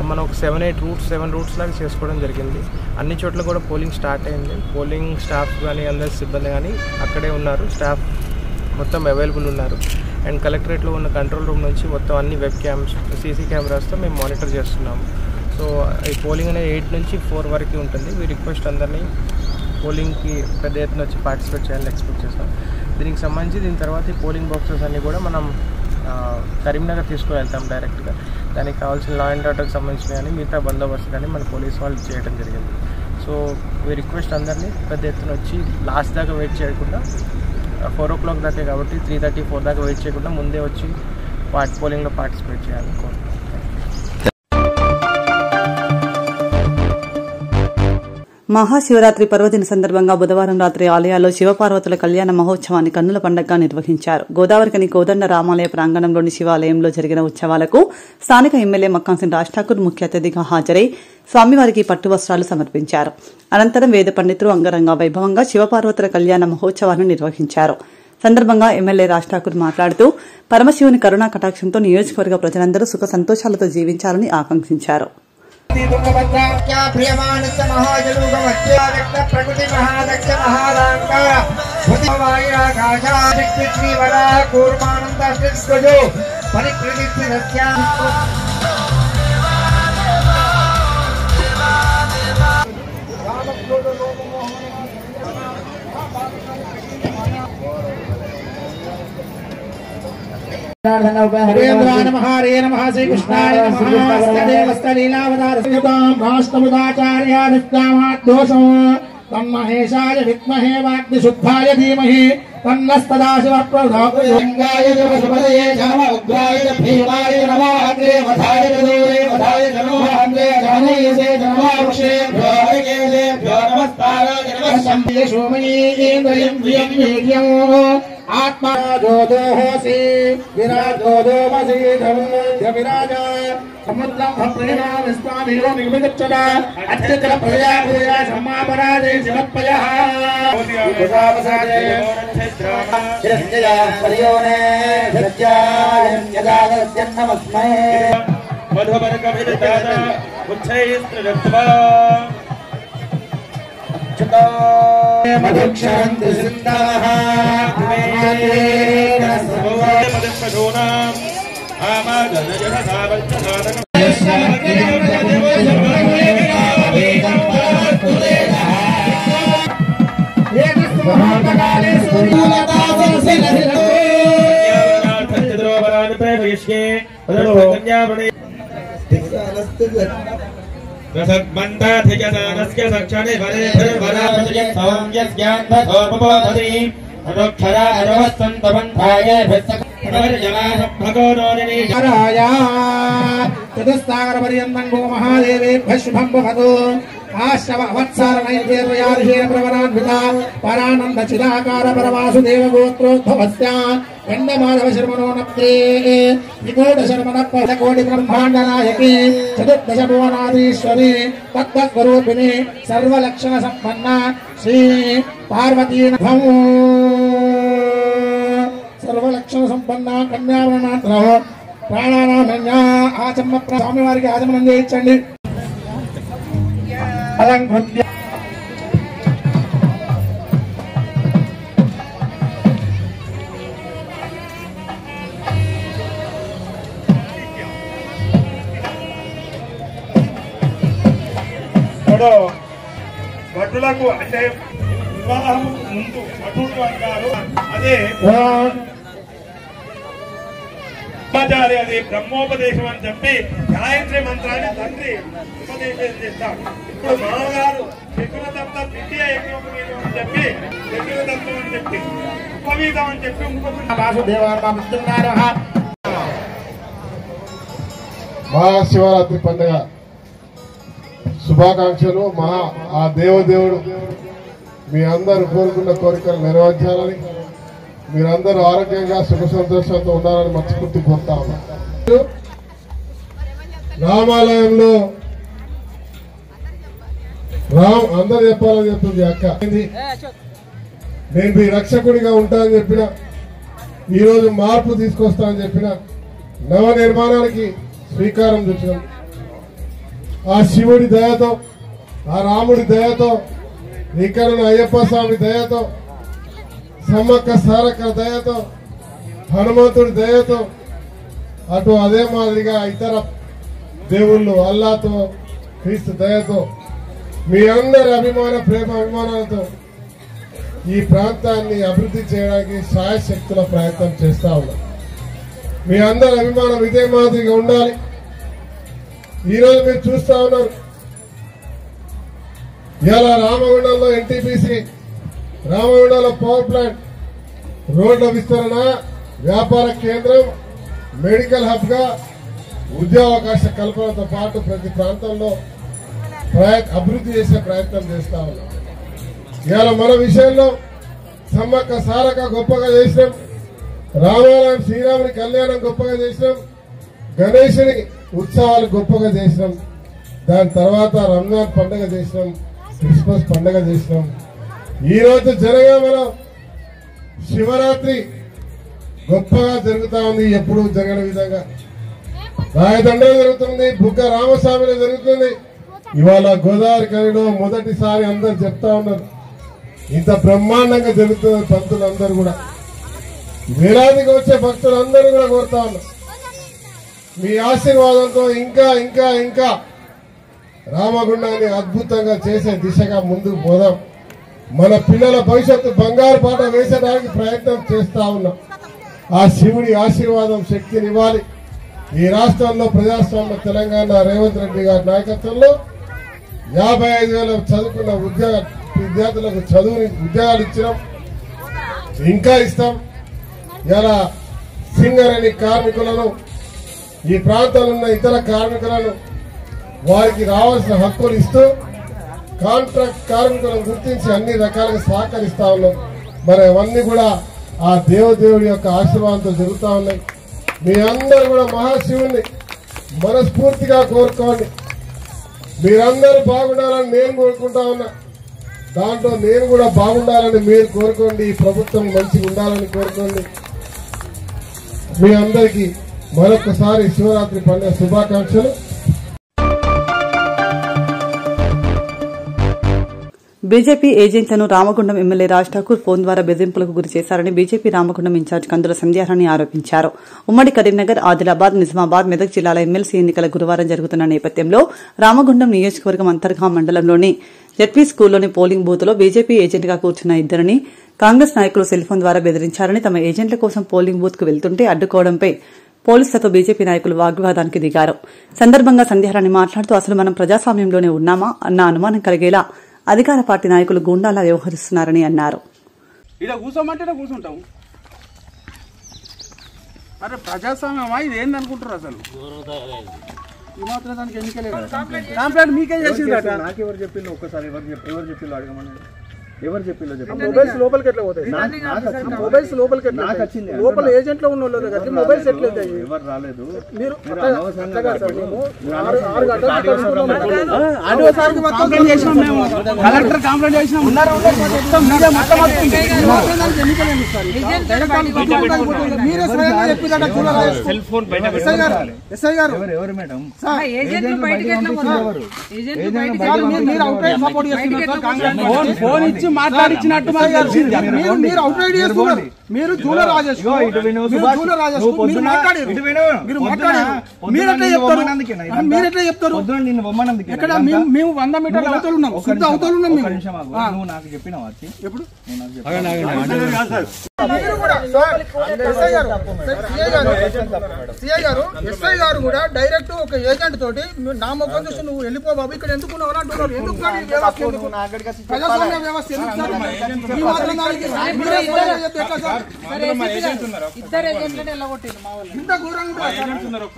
మనం ఒక 7 రూట్స్ లాగా చేసుకోవడం జరిగింది. అన్ని చోట్ల కూడా పోలింగ్ స్టార్ట్ అయింది. పోలింగ్ స్టాఫ్ కానీ అందరి సిబ్బంది కానీ అక్కడే ఉన్నారు, స్టాఫ్ మొత్తం అవైలబుల్ ఉన్నారు. అండ్ కలెక్టరేట్లో ఉన్న కంట్రోల్ రూమ్ నుంచి మొత్తం అన్ని వెబ్ క్యామ్స్, సీసీ కెమెరాస్తో మేము మానిటర్ చేస్తున్నాము. సో ఈ పోలింగ్ అనేది 8 నుంచి 4 వరకు ఉంటుంది. వీ రిక్వెస్ట్ అందరినీ పోలింగ్కి పెద్ద ఎత్తున వచ్చి పార్టిసిపేట్ చేయాలని ఎక్స్పెక్ట్ చేస్తాం. దీనికి సంబంధించి దీని తర్వాత ఈ పోలింగ్ బాక్సెస్ అన్నీ కూడా మనం కరీంనగర్ తీసుకువెళ్తాం డైరెక్ట్గా. దానికి కావాల్సిన లా అండ్ ఆర్డర్కి సంబంధించిన కానీ మిగతా బందోబస్తు కానీ మన పోలీస్ వాళ్ళు చేయడం జరిగింది. సో వీ రిక్వెస్ట్ అందరినీ పెద్ద ఎత్తున వచ్చి లాస్ట్ దాకా వెయిట్ చేయకుండా 4 o'clock దాకే కాబట్టి 3:30, 4 దాకా వెయిట్ చేయకుండా ముందే వచ్చి పోలింగ్లో పార్టిసిపేట్ చేయాలని కోరుతున్నాం. మహాశివరాత్రి పర్వదిన సందర్భంగా బుధవారం రాత్రి ఆలయాల్లో శివపార్వతుల కళ్యాణ మహోత్సవాన్ని కన్నుల పండుగగా నిర్వహించారు. గోదావరికని కోదండ రామాలయ ప్రాంగణంలోని శివాలయంలో జరిగిన ఉత్సవాలకు స్థానిక ఎమ్మెల్యే మక్కాంసింగ్ రాజ్ ఠాకూర్ ముఖ్య అతిథిగా హాజరై స్వామివారికి పట్టు వస్త్రాలు సమర్పించారు. అనంతరం వేద పండితులు అంగరంగ వైభవంగా శివపార్వతుల కళ్యాణ మహోత్సవాన్ని నిర్వహించారు. సందర్భంగా ఎమ్మెల్యే రాజ్ ఠాకూర్ మాట్లాడుతూ పరమశివుని కరుణా కటాక్షంతో నియోజకవర్గ ప్రజలందరూ సుఖ సంతోషాలతో జీవించాలని ఆకాంక్షించారు. ప్రకృతి మహాదక్ష మహారాంగ हरे नमः हरे नमः श्री कृष्णाय नमः राष्ट्रमुदाचार्यादित्यामाद्योषो तन्महेशाय विद्महे वाग्निशुद्धाय धीमहि तन्नस्तदाशिव प्रचोदयाय जगत्पतये नमः उग्राय भीमाय नमः अग्रे वधाय दूरे वधाय नमः अग्रे जानेसे नमः वृक्षेभ्यो हरिकेलेभ्यो नमस्काराय नमः शम्भे सोमये इन्द्रियं प्रियं वीर्यं आत्मा जोदोहोसि विराजोदोमसि धर्मस्य विराज समुद्रं भप्रेणां स्वामिनो निर्मितच्चदा अत्यत्र प्रजया प्रजया सम्मापराजे शिवत्पयः उदावसादे शिरस्यया परियोने सत्याय यदागस्यन्नमस्मै मधुवर्गभिदाता उच्छैस्त्रजत्वा मधुक्षरन्तु सिन्धवः मदपशूनाम् आमादनजनसावच्चनादकम् रसद्बन्धाधिजदानस्य सक्षणे वरे भरवरापजयं सौम्यस्यान्धोपबोधति अनुक्षरा अरवत्सन्तबन्धाय भगवनोदिनी राया चतुस्सागरपर्यन्तं गो महादेवेभ्यः शुभं भवतु आश्रव वत्सारनैर्वेदयादिशेन प्रवरान्विता परानन्दचिदाकार परवासुदेव गोत्रोद्भवस्य गण्डमाधव शर्मणो नप्ते विकोटशर्मणः ब्रह्माण्डनायकी चतुर्दश भुवनाधीश्वरी तत्त्वस्वरूपिणी सर्वलक्षणसम्पन्ना श्री पार्वती सर्वलक्षणसम्पन्ना कन्यावरणात्रः प्राणानामन्या आचम्म स्वामिवाరికి ఆచమనం చేయించండి अलंकृत्य భటులకు అంటే వివాహం ముందు భటులు అంటారు. అదే బ్రహ్మచారి, అది బ్రహ్మోపదేశం అని చెప్పి గాయత్రి మంత్రాన్ని తండ్రి ఉపదేశం చేస్తాడు. ఇప్పుడు మామగారు శకునదత్త ద్వితీయ యజ్ఞోపవీతం అని చెప్పి శకునదత్తం అని చెప్పి ఉపవీతం అని చెప్పి మహాశివరాత్రి పండుగ శుభాకాంక్షలు. ఆ దేవదేవుడు మీ అందరూ కోరుకున్న కోరికలు నెరవేర్చాలని, మీరందరూ ఆరోగ్యంగా సుఖ సంతోషాలతో ఉండాలని మనస్ఫూర్తి కోరుతా ఉన్నాం. రామాలయంలో అందరు చెప్పాలని చెప్తుంది అక్క. నేను మీ రక్షకుడిగా ఉంటానని చెప్పిన, ఈరోజు మార్పు తీసుకొస్తానని చెప్పిన, నవ నిర్మాణానికి శ్రీకారం చుట్టినాం. ఆ శివుడి దయతో, ఆ రాముడి దయతో, ఇక్కడ అయ్యప్ప స్వామి దయతో, సమ్మక్క సారక్క దయతో, హనుమంతుడి దయతో, అటు అదే మాదిరిగా ఇతర దేవుళ్ళు అల్లాతో, క్రీస్తు దయతో, మీ అందరి అభిమాన ప్రేమ అభిమానాలతో ఈ ప్రాంతాన్ని అభివృద్ధి చేయడానికి శాయశక్తుల ప్రయత్నం చేస్తా ఉన్నాం. మీ అందరి అభిమానం ఇదే మాదిరిగా ఉండాలి. ఈరోజు మీరు చూస్తా ఉన్నారు, ఇలా రామగుండంలో ఎన్టీపీసీ, రామగుండంలో పవర్ ప్లాంట్, రోడ్ల విస్తరణ, వ్యాపార కేంద్రం, మెడికల్ హబ్ గా ఉద్యోగావకాశ కల్పనతో పాటు ప్రతి ప్రాంతంలో అభివృద్ధి చేసే ప్రయత్నం చేస్తా ఉన్నాం. ఇవాళ మన విషయంలో సమ్మక్క సారక గొప్పగా చేసినాం, రామాలయం శ్రీరాముని కళ్యాణం గొప్పగా చేసినాం, గణేశుని ఉత్సవాలు గొప్పగా చేసినాం, దాని తర్వాత రంజాన్ పండుగ చేసినాం, క్రిస్మస్ పండుగ చేసినాం. ఈరోజు జనగామలో శివరాత్రి గొప్పగా జరుగుతా ఉంది, ఎప్పుడు జరగని విధంగా రాయదండలో జరుగుతుంది, బుగ్గ రామస్వామిలో జరుగుతుంది. ఇవాళ గోదావరి కనిలో మొదటిసారి అందరు చెప్తా ఉన్నారు, ఇంత బ్రహ్మాండంగా జరుగుతుంది. పంతులందరూ కూడా వేలాదిగా వచ్చే భక్తులందరూ కూడా కోరుతా ఉన్నాం, మీ ఆశీర్వాదంతో ఇంకా ఇంకా ఇంకా రామగుండాన్ని అద్భుతంగా చేసే దిశగా ముందుకు పోదాం. మన పిల్లల భవిష్యత్తు బంగారు పాట వేసడానికి ప్రయత్నం చేస్తా ఉన్నాం. ఆ శివుడి ఆశీర్వాదం శక్తినివ్వాలి. ఈ రాష్ట్రంలో ప్రజాస్వామ్య తెలంగాణ రేవంత్ రెడ్డి గారి నాయకత్వంలో 55,000 చదువుకున్న విద్యార్థులకు ఉద్యోగాలు ఇచ్చినాం, ఇంకా ఇస్తాం. ఇలా సింగరేణి కార్మికులను, ఈ ప్రాంతంలో ఉన్న ఇతర కార్మికులను వారికి రావాల్సిన హక్కులు ఇస్తూ కాంట్రాక్ట్ కార్మికులను గుర్తించి అన్ని రకాలుగా సహకరిస్తా ఉన్నాం. మరి అవన్నీ కూడా ఆ దేవదేవుడి యొక్క ఆశీర్వాదంతో జరుగుతూ ఉన్నాయి. మీ అందరూ కూడా మహాశివుణ్ణి మనస్ఫూర్తిగా కోరుకోండి. మీరందరూ బాగుండాలని నేను కోరుకుంటా ఉన్నా, దాంట్లో నేను కూడా బాగుండాలని మీరు కోరుకోండి. ఈ ప్రభుత్వం మంచిగా ఉండాలని కోరుకోండి. మీ అందరికీ మరొకసారి శివరాత్రి పండుగ శుభాకాంక్షలు. బీజేపీ ఏజెంట్లను రామగుండం ఎమ్మెల్యే రాజ్ ఠాకూర్ ఫోన్ ద్వారా బెదిరింపులకు గురి చేశారని బీజేపీ రామగుండం ఇన్ఛార్జ్ కందుల సంధ్యారాణి ఆరోపించారు. ఉమ్మడి కరీంనగర్, ఆదిలాబాద్, నిజామాబాద్, మెదక్ జిల్లాల ఎమ్మెల్సీ ఎన్నికల గురువారం జరుగుతున్న నేపథ్యంలో రామగుండం నియోజకవర్గం అంతర్గా మండలంలోని జెడ్పీ స్కూల్లోని పోలింగ్ బూత్లో బీజేపీ ఏజెంట్గా కూర్చున్న ఇద్దరిని కాంగ్రెస్ నాయకులు సెల్ఫోన్ ద్వారా బెదిరించారని, తమ ఏజెంట్ల కోసం పోలింగ్ బూత్ కు వెళ్తుంటే అడ్డుకోవడంపై పోలీసులతో బీజేపీ నాయకులు వాగ్వాదానికి దిగారు. సందర్భంగా సంధ్యారాణి మాట్లాడుతూ అసలు మనం ప్రజాస్వామ్యంలోనే ఉన్నామా అన్న అనుమానం కలిగేలా అధికార పార్టీ నాయకులు గూండాలా వ్యవహరిస్తున్నారని అన్నారు. ఇలా కూర్చోమంటేనే కూర్చుంటాం. అరే ప్రజాస్వామ్యమా ఇది ఏందనుకుంటారు? అసలు ఈ మాత్రం దానికి ఎన్నికలే కంప్లైంట్ మీకే చేసిందట. నాకెవరు చెప్పింది? ఒక్కసారి ఎవరు చెప్పిందో అడగమని. ఎవరు చెప్పిందో చెప్పండి. మొబైల్స్ లోపలికి ఎట్లా పోతాయి? మొబైల్స్ లోపలికి ఎట్లా నాకు వచ్చింది? లోపల ఏజెంట్ లో ఉన్న వాళ్ళు కదా మొబైల్స్ ఎట్లా అవుతాయి? ఎవరు రాలేదు. మీరు కలెక్టర్ కంప్లైంట్ చేసినాం. ఎస్ఐ గారు ఎవరు మేడం? ఫోన్ ఇచ్చి మాట్లాడించినట్టు మీరు అవుట్ రైడ్ చేస్తున్నారు. మీరు జూలర్ రాజేష్ మీరెట్లా చెప్తారు? ఇక్కడ మేము 100 మీటర్ల అవతలు ఉన్నాం, శుద్ధ అవతలు ఉన్నాం. నువ్వు నాకు చెప్పినావా? ఎప్పుడు సిఐ గారు ఎస్ఐ గారు కూడా డైరెక్ట్ ఒక ఏజెంట్ తోటి నా మొక్కం చూసి నువ్వు వెళ్ళిపో బాబు ఇక్కడ ఎందుకు అంటున్నారు. ఎందుకు ప్రజాస్వామ్య వ్యవస్థ ఇంత ఘోరంగా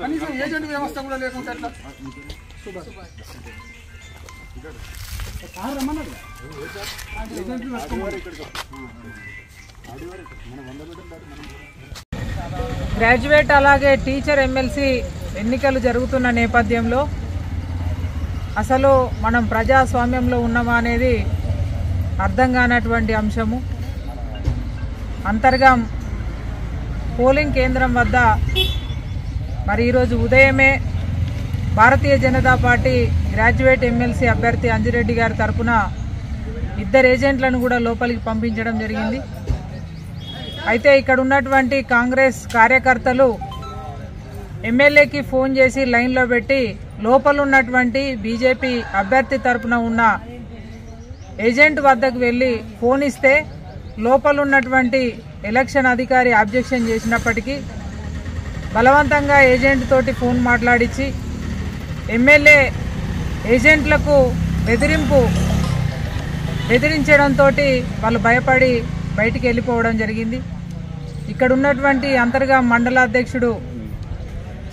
కనీసం ఏజెంట్ వ్యవస్థ కూడా లేకుండా ఎట్లా? గ్రాడ్యుయేట్ అలాగే టీచర్ ఎమ్మెల్సీ ఎన్నికలు జరుగుతున్న నేపథ్యంలో అసలు మనం ప్రజాస్వామ్యంలో ఉన్నామా అనేది అర్థం కానటువంటి అంశము. అంతర్గం పోలింగ్ కేంద్రం వద్ద మరి ఈరోజు ఉదయమే Bharatiya Janata party graduate MLC అభ్యర్థి అంజిరెడ్డి గారి తరఫున 2 ఏజెంట్లను కూడా లోపలికి పంపించడం జరిగింది. అయితే ఇక్కడ ఉన్నటువంటి కాంగ్రెస్ కార్యకర్తలు ఎమ్మెల్యేకి ఫోన్ చేసి లైన్లో పెట్టి లోపల ఉన్నటువంటి బీజేపీ అభ్యర్థి తరఫున ఉన్న ఏజెంట్ వద్దకు వెళ్ళి ఫోన్ ఇస్తే లోపల ఉన్నటువంటి ఎలక్షన్ అధికారి అబ్జెక్షన్ చేసినప్పటికీ బలవంతంగా ఏజెంట్ తోటి ఫోన్ మాట్లాడించి ఎమ్మెల్యే ఏజెంట్లకు బెదిరించడంతో వాళ్ళు భయపడి బయటికి వెళ్ళిపోవడం జరిగింది. ఇక్కడ ఉన్నటువంటి అంతర్గా మండల అధ్యక్షుడు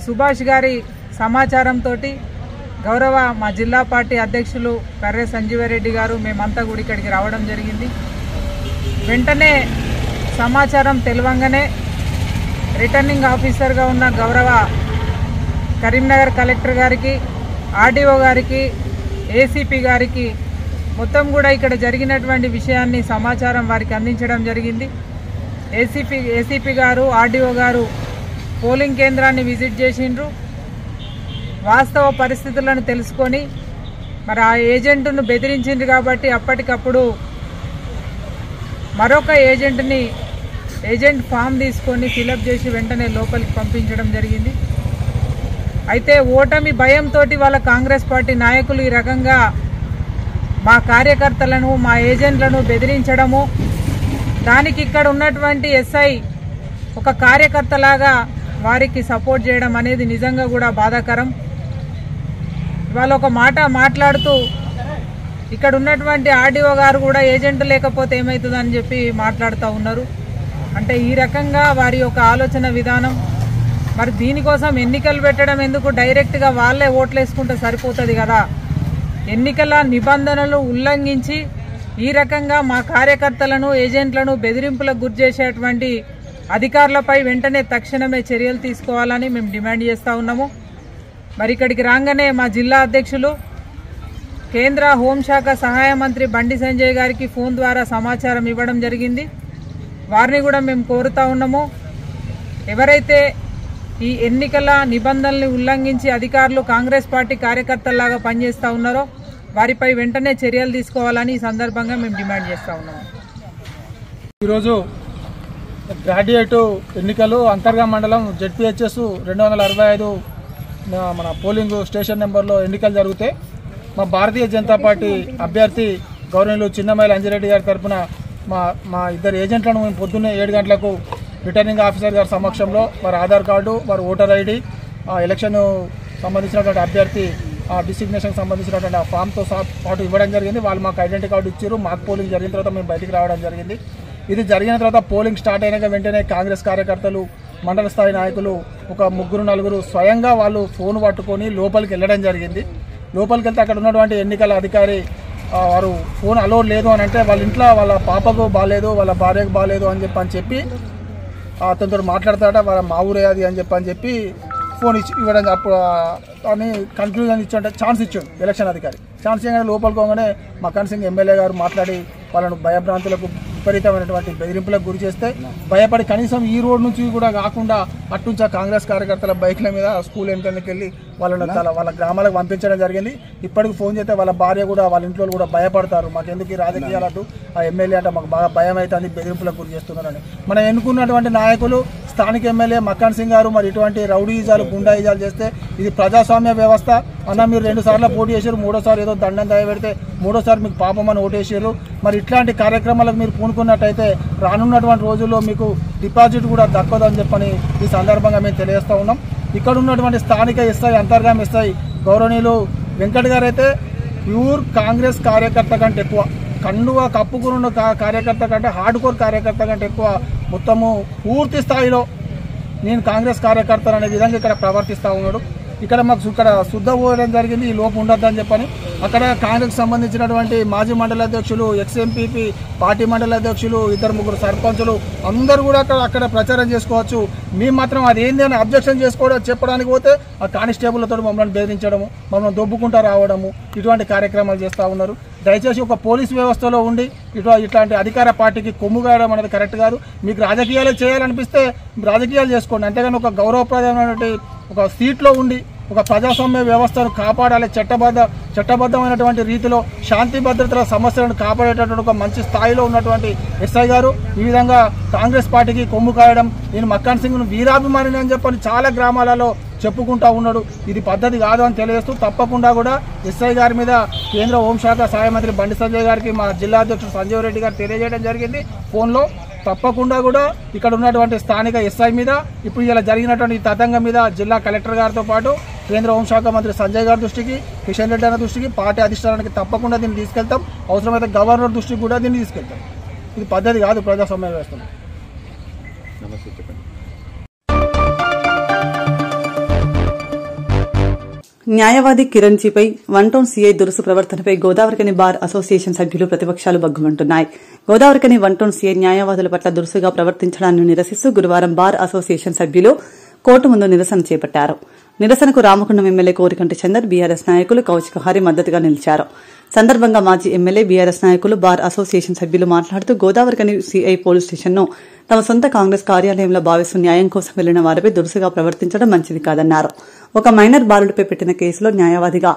సుభాష్ గారి సమాచారంతో గౌరవ మా జిల్లా పార్టీ అధ్యక్షులు కర్రె సంజీవరెడ్డి గారు మేమంతా కూడా ఇక్కడికి రావడం జరిగింది. వెంటనే సమాచారం తెలియంగానే రిటర్నింగ్ ఆఫీసర్గా ఉన్న గౌరవ కరీంనగర్ కలెక్టర్ గారికి, ఆర్డీఓ గారికి, ఏసీపీ గారికి మొత్తం కూడా ఇక్కడ జరిగినటువంటి విషయాన్ని సమాచారం వారికి అందించడం జరిగింది. ఏసీపీ గారు, ఆర్డీఓ గారు పోలింగ్ కేంద్రాన్ని విజిట్ చేసిండ్రు. వాస్తవ పరిస్థితులను తెలుసుకొని మరి ఆ ఏజెంట్ను బెదిరించిండ్రు కాబట్టి అప్పటికప్పుడు మరొక ఏజెంట్ని ఏజెంట్ ఫామ్ తీసుకొని ఫిలప్ చేసి వెంటనే లోపలికి పంపించడం జరిగింది. అయితే ఓటమి భయంతో వాళ్ళ కాంగ్రెస్ పార్టీ నాయకులు ఈ రకంగా మా కార్యకర్తలను మా ఏజెంట్లను బెదిరించడము, దానికి ఇక్కడ ఉన్నటువంటి ఎస్ఐ ఒక కార్యకర్తలాగా వారికి సపోర్ట్ చేయడం అనేది నిజంగా కూడా బాధాకరం. ఇవాళ ఒక మాట మాట్లాడుతూ ఇక్కడ ఉన్నటువంటి ఆర్డీఓ గారు కూడా ఏజెంట్ లేకపోతే ఏమవుతుందని చెప్పి మాట్లాడుతూ ఉన్నారు. అంటే ఈ రకంగా వారి యొక్క ఆలోచన విధానం. మరి దీనికోసం ఎన్నికలు పెట్టడం ఎందుకు? డైరెక్ట్గా వాళ్ళే ఓట్లు వేసుకుంటే సరిపోతుంది కదా. ఎన్నికల నిబంధనలు ఉల్లంఘించి ఈ రకంగా మా కార్యకర్తలను ఏజెంట్లను బెదిరింపులకు గురి చేసేటువంటి అధికారులపై వెంటనే తక్షణమే చర్యలు తీసుకోవాలని మేము డిమాండ్ చేస్తూ ఉన్నాము. మరి ఇక్కడికి రాగానే మా జిల్లా అధ్యక్షులు కేంద్ర హోంశాఖ సహాయ మంత్రి బండి సంజయ్ గారికి ఫోన్ ద్వారా సమాచారం ఇవ్వడం జరిగింది. వారిని కూడా మేము కోరుతా ఉన్నాము, ఎవరైతే ఈ ఎన్నికల నిబంధనల్ని ఉల్లంఘించి అధికారులు కాంగ్రెస్ పార్టీ కార్యకర్తల్లాగా పనిచేస్తూ ఉన్నారో వారిపై వెంటనే చర్యలు తీసుకోవాలని ఈ సందర్భంగా మేము డిమాండ్ చేస్తూ ఉన్నాము. ఈరోజు గ్రాడ్యుయేట్ ఎన్నికలు అంతర్గా మండలం జెడ్పీహెచ్ఎస్ 265 మన పోలింగ్ స్టేషన్ నెంబర్లో ఎన్నికలు జరుగుతాయి. మా భారతీయ జనతా పార్టీ అభ్యర్థి గౌరవనీయులు చిన్నమైల అంజిరెడ్డి గారి తరఫున మా ఇద్దరు ఏజెంట్లను మేము పొద్దున్నే 7 గంటలకు రిటర్నింగ్ ఆఫీసర్ గారి సమక్షంలో వారి ఆధార్ కార్డు, వారి ఓటర్ ఐడి, ఎలక్షన్ సంబంధించినటువంటి అభ్యర్థి డిసిగ్నేషన్ సంబంధించినటువంటి ఆ ఫామ్తో పాటు ఇవ్వడం జరిగింది. వాళ్ళు మాకు ఐడెంటిటీ కార్డు ఇచ్చారు. మాకు పోలింగ్ జరిగిన తర్వాత మేము బయటికి రావడం జరిగింది. ఇది జరిగిన తర్వాత పోలింగ్ స్టార్ట్ అయినాక వెంటనే కాంగ్రెస్ కార్యకర్తలు, మండల స్థాయి నాయకులు ఒక 3-4 స్వయంగా వాళ్ళు ఫోన్ పట్టుకొని లోపలికి వెళ్ళడం జరిగింది. లోపలికి వెళ్తే అక్కడ ఉన్నటువంటి ఎన్నికల అధికారి వారు ఫోన్ అలో లేదు అని అంటే వాళ్ళ ఇంట్లో వాళ్ళ పాపకు బాగాలేదు, వాళ్ళ భార్యకు బాగాలేదు అని చెప్పి అతనితో మాట్లాడతాడ. వాళ్ళ మా ఊరే అది అని చెప్పి ఫోన్ ఇవ్వడం అప్పుడు అని కన్క్లూజన్ ఇచ్చాడు, ఛాన్స్ ఇచ్చాడు ఎలక్షన్ అధికారి. ఛాన్స్ ఇవ్వగానే లోపలికి పోగానే మకాన్ సింగ్ ఎమ్మెల్యే గారు మాట్లాడి వాళ్ళను భయభ్రాంతులకు విపరీతమైనటువంటి బెదిరింపులకు గురి చేస్తే భయపడి కనీసం ఈ రోడ్ నుంచి కూడా కాకుండా అట్నుంచి కాంగ్రెస్ కార్యకర్తల బైక్ల మీద స్కూల్ వెనకకి వెళ్ళి వాళ్ళని వాళ్ళ గ్రామాలకు పంపించడం జరిగింది. ఇప్పటికి ఫోన్ చేస్తే వాళ్ళ భార్య కూడా వాళ్ళ ఇంట్లో కూడా భయపడతారు, మాకెందుకు ఈ రాజకీయాలటు ఆ ఎమ్మెల్యే అంటే మాకు బాగా భయం అవుతుంది, బెదిరింపులకు గురి చేస్తున్నారని. మనం ఎన్నుకున్నటువంటి నాయకులు స్థానిక ఎమ్మెల్యే మకాన్ సింగ్ గారు మరి ఇటువంటి రౌడీయిజాలు, గుండాయిజాలు చేస్తే ఇది ప్రజాస్వామ్య వ్యవస్థ అన్న. మీరు 2 సార్లు పోటీ చేశారు, 3వ సారి ఏదో దండం దయపెడితే 3వ సారి మీకు పాపమని ఓటేసారు. మరి ఇట్లాంటి కార్యక్రమాలకు మీరు పూనుకున్నట్టయితే రానున్నటువంటి రోజుల్లో మీకు డిపాజిట్ కూడా దక్కదని చెప్పని ఈ సందర్భంగా మేము తెలియజేస్తూ ఉన్నాం. ఇక్కడ ఉన్నటువంటి స్థానిక ఎస్ఐ, అంతర్గాం ఎస్ఐ గౌరవనీయులు వెంకట్ గారు అయితే ప్యూర్ కాంగ్రెస్ కార్యకర్త కంటే ఎక్కువ, కండువా కప్పుకున్న కార్యకర్త కంటే, హార్డ్ కోర్ కార్యకర్త కంటే ఎక్కువ మొత్తము పూర్తి స్థాయిలో నేను కాంగ్రెస్ కార్యకర్తలు అనే విధంగా ఇక్కడ ప్రవర్తిస్తూ ఉన్నాడు. ఇక్కడ మాకు ఇక్కడ శుద్ధ పోవడం జరిగింది, ఈ లోపు ఉండొద్దని చెప్పని. అక్కడ కాంగ్రెస్ సంబంధించినటువంటి మాజీ మండల అధ్యక్షులు, ఎక్స్ఎంపీపీ పార్టీ మండల అధ్యక్షులు, 2-3 సర్పంచులు అందరూ కూడా అక్కడ ప్రచారం చేసుకోవచ్చు. మేము మాత్రం అది ఏంది అని అబ్జెక్షన్ చేసుకోవడం చెప్పడానికి పోతే ఆ కానిస్టేబుల్తో మమ్మల్ని బెదిరించడము, మమ్మల్ని దొబ్బుకుంటూ రావడము, ఇటువంటి కార్యక్రమాలు చేస్తూ ఉన్నారు. దయచేసి ఒక పోలీస్ వ్యవస్థలో ఉండి ఇట్లాంటి అధికార పార్టీకి కొమ్ముగాయడం అనేది కరెక్ట్ కాదు. మీకు రాజకీయాలు చేయాలనిపిస్తే రాజకీయాలు చేసుకోండి, అంతేగాని ఒక గౌరవప్రదమైనటువంటి ఒక సీట్లో ఉండి ఒక ప్రజాస్వామ్య వ్యవస్థను కాపాడాలి, చట్టబద్ధమైనటువంటి రీతిలో శాంతి భద్రతల సమస్యలను కాపాడేటటువంటి ఒక మంచి స్థాయిలో ఉన్నటువంటి ఎస్ఐ గారు ఈ విధంగా కాంగ్రెస్ పార్టీకి కొమ్ము కాయడం, నేను మక్కాన్ సింగ్ను వీరాభిమాని అని చెప్పని చాలా గ్రామాలలో చెప్పుకుంటా ఉన్నాడు. ఇది పద్ధతి కాదు అని తెలియజేస్తూ తప్పకుండా కూడా ఎస్ఐ గారి మీద కేంద్ర హోంశాఖ సహాయ మంత్రి బండి సంజయ్ గారికి మా జిల్లా అధ్యక్షుడు సంజీవ్ రెడ్డి గారు తెలియజేయడం జరిగింది ఫోన్లో. తప్పకుండా కూడా ఇక్కడ ఉన్నటువంటి స్థానిక ఎస్ఐ మీద, ఇప్పుడు ఇలా జరిగినటువంటి తతంగం మీద జిల్లా కలెక్టర్ గారితో పాటు కేంద్ర హోంశాఖ మంత్రి సంజయ్ గారి దృష్టికి, కిషన్ రెడ్డి అన్న దృష్టికి, పార్టీ అధిష్టానానికి తప్పకుండా దీన్ని తీసుకెళ్తాం. అవసరమైతే గవర్నర్ దృష్టికి కూడా దీన్ని తీసుకెళ్తాం. ఇది పద్ధతి కాదు ప్రజాస్వామ్య వ్యవస్థలో. న్యాయవాది కిరణ్ జీపై వన్ టౌన్ సీఐ దురుసు ప్రవర్తనపై గోదావరికని బార్ అసోసియేషన్ సభ్యులు ప్రతిపక్షాలు బగ్గుమంటున్నాయి. గోదావరికని వన్ టౌన్ సీఐ న్యాయవాదుల పట్ల దురుసుగా ప్రవర్తించడాన్ని నిరసిస్తూ గురువారం బార్ అసోసియేషన్ సభ్యులు కోర్టు ముందు నిరసన చేపట్టారు. నిరసనకు రామగుండం ఎమ్మెల్యే కోరికంటి చందర్, బీఆర్ఎస్ నాయకులు కౌశిక హరి మద్దతుగా నిలిచారు. సందర్భంగా మాజీ ఎమ్మెల్యే, బీఆర్ఎస్ నాయకులు, బార్ అసోసియేషన్ సభ్యులు మాట్లాడుతూ గోదావరికని సీఐ పోలీస్ స్టేషన్ను తమ సొంత కాంగ్రెస్ కార్యాలయంలో భావిస్తూ న్యాయం కోసం వెళ్లిన వారిపై దురుసుగా ప్రవర్తించడం మంచిది కాదన్నారు. ఒక మైనర్ బాలుడిపై పెట్టిన కేసులో న్యాయవాదిగా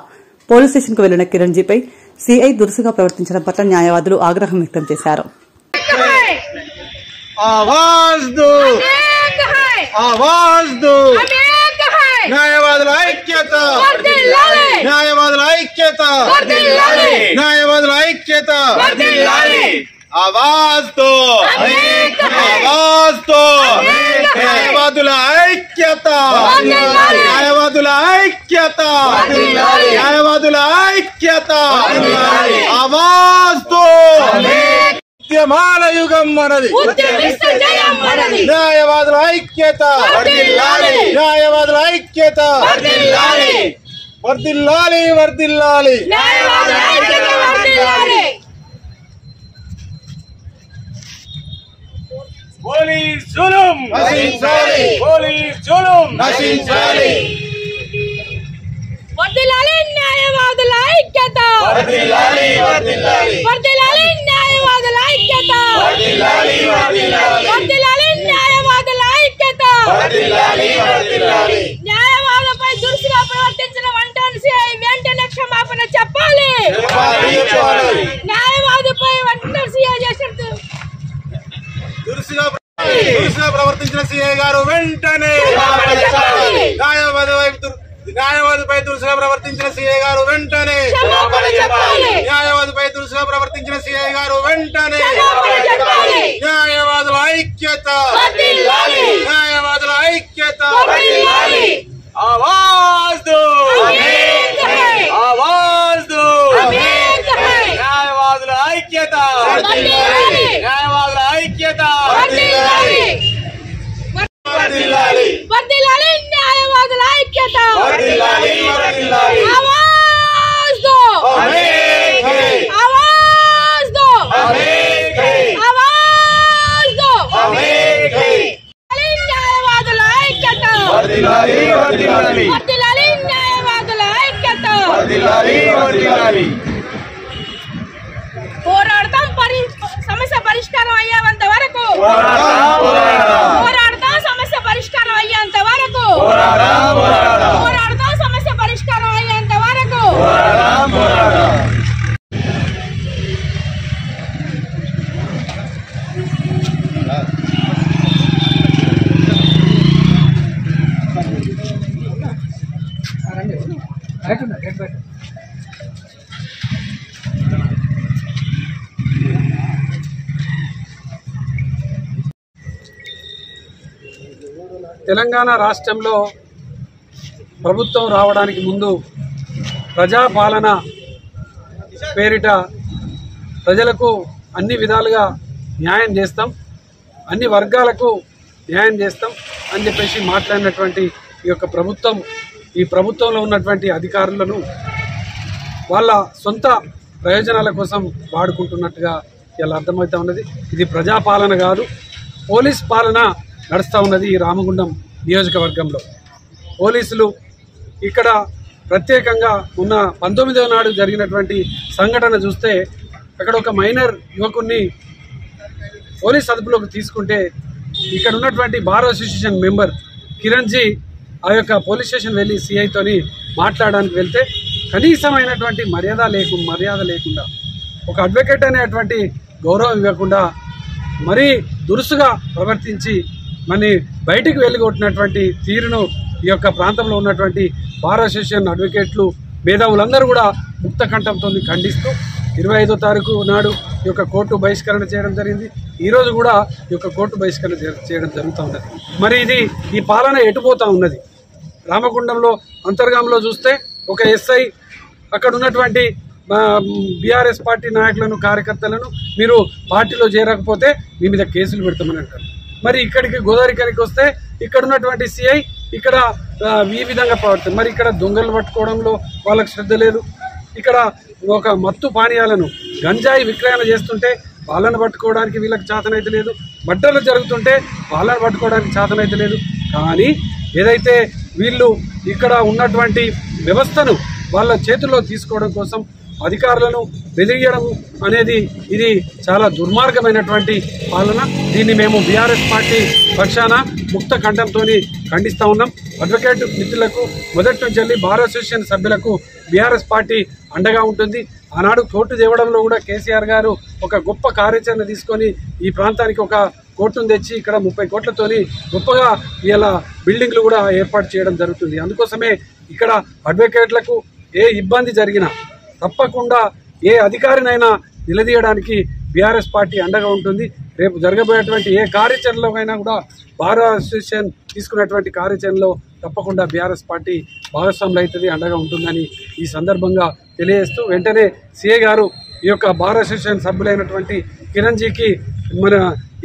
పోలీస్ స్టేషన్కు వెళ్లిన కిరణ్ జీపై సీఐ దురుసుగా ప్రవర్తించడం పట్ల న్యాయవాదులు ఆగ్రహం వ్యక్తం చేశారు. आवाज दो, आवाज दो, న్యాయవాదుల ఐక్యత, న్యాయవాదుల ఐక్యత, న్యాయవాదుల ఐక్యత, आवाज दो, आवाज दो, న్యాయవాదుల ఐక్యత, న్యాయవాదుల ఐక్యత, న్యాయవాదుల ఐక్యత, आवाज दो, ఉద్యమాల యుగం మనది, న్యాయవాదుల ఐక్యత, న్యాయవాదుల ఐక్యత, వర్ధిల్లాలి వర్ధిల్లాలి. పోలీస్ జులుం నశించాలి, పోలీస్ జులుం నశించాలి. వర్ధిల్లాలి న్యాయవాదుల ఐక్యత, వర్ధిల్లాలి వర్ధిల్లాలి, వర్ధిల్లాలి న్యాయవాదుల ఐక్యత, వర్ధిల్లాలి వర్ధిల్లాలి, వర్ధిల్లాలి న్యాయవాదుల ఐక్యత, వర్ధిల్లాలి వర్ధిల్లాలి. న్యాయవాదులపై దురుసుగా ప్రవర్తించిన వెంటనే క్షమాపణ చెప్పాలి. న్యాయవాదుపై వెంటనే సీఐ చేసినట్టు దురుసుగా ప్రవర్తించిన సిఐ గారు వెంటనే, న్యాయవాదిపై దురుసుగా ప్రవర్తించిన సిఐ గారు వెంటనే, న్యాయవాదిపై దురుసుగా ప్రవర్తించిన సిఐ గారు వెంటనే, న్యాయవాదుల ఐక్యత, న్యాయవాదుల ఐక్యత, आवाज दो, आवाज दो, న్యాయవాదుల ఐక్యత, న్యాయవాదుల ఐక్యత, వర్ధిల్లాలి న్యాయవాదుల ఐక్యత, ఆవాజ్ దో, ఆవాజ్ దో, ఆవాజ్ దో, న్యాయవాదుల ఐక్యత, వర్ధిల్లాలి న్యాయవాదుల ఐక్యత, పోరాడతాం, సమస్య పరిష్కారం అయ్యేంత వరకు పోరాడతాం, సమస్య పరిష్కారం అయ్యేంత వరకు పోరాడతాం, సమస్య పరిష్కారం అయ్యేంత వరకు. తెలంగాణ రాష్ట్రంలో ప్రభుత్వం రావడానికి ముందు ప్రజాపాలన పేరిట ప్రజలకు అన్ని విధాలుగా న్యాయం చేస్తాం, అన్ని వర్గాలకు న్యాయం చేస్తాం అని చెప్పేసి మాట్లాడినటువంటి ఈ యొక్క ప్రభుత్వం, ఈ ప్రభుత్వంలో ఉన్నటువంటి అధికారులను వాళ్ళ సొంత ప్రయోజనాల కోసం వాడుకుంటున్నట్టుగా ఇలా అర్థమవుతా ఉన్నది. ఇది ప్రజాపాలన కాదు, పోలీస్ పాలన నడుస్తూ ఉన్నది ఈ రామగుండం నియోజకవర్గంలో. పోలీసులు ఇక్కడ ప్రత్యేకంగా ఉన్న 19వ నాడు జరిగినటువంటి సంఘటన చూస్తే అక్కడ ఒక మైనర్ యువకుడిని పోలీస్ అదుపులోకి తీసుకుంటే ఇక్కడ ఉన్నటువంటి బార్ అసోసియేషన్ మెంబర్ కిరణ్జీ ఆ యొక్క పోలీస్ స్టేషన్ వెళ్ళి సిఐతోని మాట్లాడడానికి వెళ్తే కనీసమైనటువంటి మర్యాద లేకుండా ఒక అడ్వకేట్ అనేటువంటి గౌరవం ఇవ్వకుండా మరీ దురుసుగా ప్రవర్తించి మరి బయటికి వెళ్ళగొట్టినటువంటి తీరును ఈ యొక్క ప్రాంతంలో ఉన్నటువంటి బార్ అసోసియేషన్ అడ్వకేట్లు మేధావులందరూ కూడా ముక్త కంఠంతో ఖండిస్తూ 25వ తారీఖు నాడు ఈ యొక్క కోర్టు బహిష్కరణ చేయడం జరిగింది. ఈరోజు కూడా ఈ యొక్క కోర్టు బహిష్కరణ చేయడం జరుగుతూ ఉన్నది. మరి ఈ పాలన ఎటుపోతూ ఉన్నది? రామగుండంలో అంతర్గాంలో చూస్తే ఒక ఎస్ఐ అక్కడ ఉన్నటువంటి బీఆర్ఎస్ పార్టీ నాయకులను కార్యకర్తలను మీరు పార్టీలో చేరకపోతే మీ మీద కేసులు పెడతామని అంటారు. మరి ఇక్కడికి గోదావరికి వస్తే ఇక్కడ ఉన్నటువంటి సిఐ ఇక్కడ ఈ విధంగా ప్రవర్తిస్తారు. మరి ఇక్కడ దొంగలు పట్టుకోవడంలో వాళ్ళకి శ్రద్ధ లేదు. ఇక్కడ ఒక మత్తు పానీయాలను గంజాయి విక్రయణ చేస్తుంటే వాళ్ళని పట్టుకోవడానికి వీళ్ళకి చేతనైతే లేదు. బట్టలు జరుగుతుంటే వాళ్ళని పట్టుకోవడానికి చేతనైతే లేదు. కానీ ఏదైతే వీళ్ళు ఇక్కడ ఉన్నటువంటి వ్యవస్థను వాళ్ళ చేతుల్లో తీసుకోవడం కోసం అధికారులను బెదిరియడం అనేది ఇది చాలా దుర్మార్గమైనటువంటి పాలన. దీన్ని మేము బీఆర్ఎస్ పార్టీ పక్షాన ముక్త కంఠంతో ఖండిస్తూ ఉన్నాం. అడ్వకేట్ మిత్రులకు మొదటి నుంచి వెళ్ళి బార్ అసోసియేషన్ సభ్యులకు బీఆర్ఎస్ పార్టీ అండగా ఉంటుంది. ఆనాడు కోర్టు తేవడంలో కూడా కేసీఆర్ గారు ఒక గొప్ప కార్యాచరణ తీసుకొని ఈ ప్రాంతానికి ఒక కోర్టును తెచ్చి ఇక్కడ 30 కోట్లతోని గొప్పగా ఇలా బిల్డింగ్లు కూడా ఏర్పాటు చేయడం జరుగుతుంది. అందుకోసమే ఇక్కడ అడ్వకేట్లకు ఏ ఇబ్బంది జరిగినా తప్పకుండా ఏ అధికారినైనా నిలదీయడానికి బీఆర్ఎస్ పార్టీ అండగా ఉంటుంది. రేపు జరగబోయేటువంటి ఏ కార్యాచరణలోనైనా కూడా బార్ అసోసియేషన్ తీసుకున్నటువంటి కార్యాచరణలో తప్పకుండా బీఆర్ఎస్ పార్టీ భాగస్వాములు అవుతుంది, అండగా ఉంటుందని ఈ సందర్భంగా తెలియజేస్తూ వెంటనే సిఐ గారు ఈ యొక్క బార్ అసోసియేషన్ సభ్యులైనటువంటి కిరణ్జీకి మన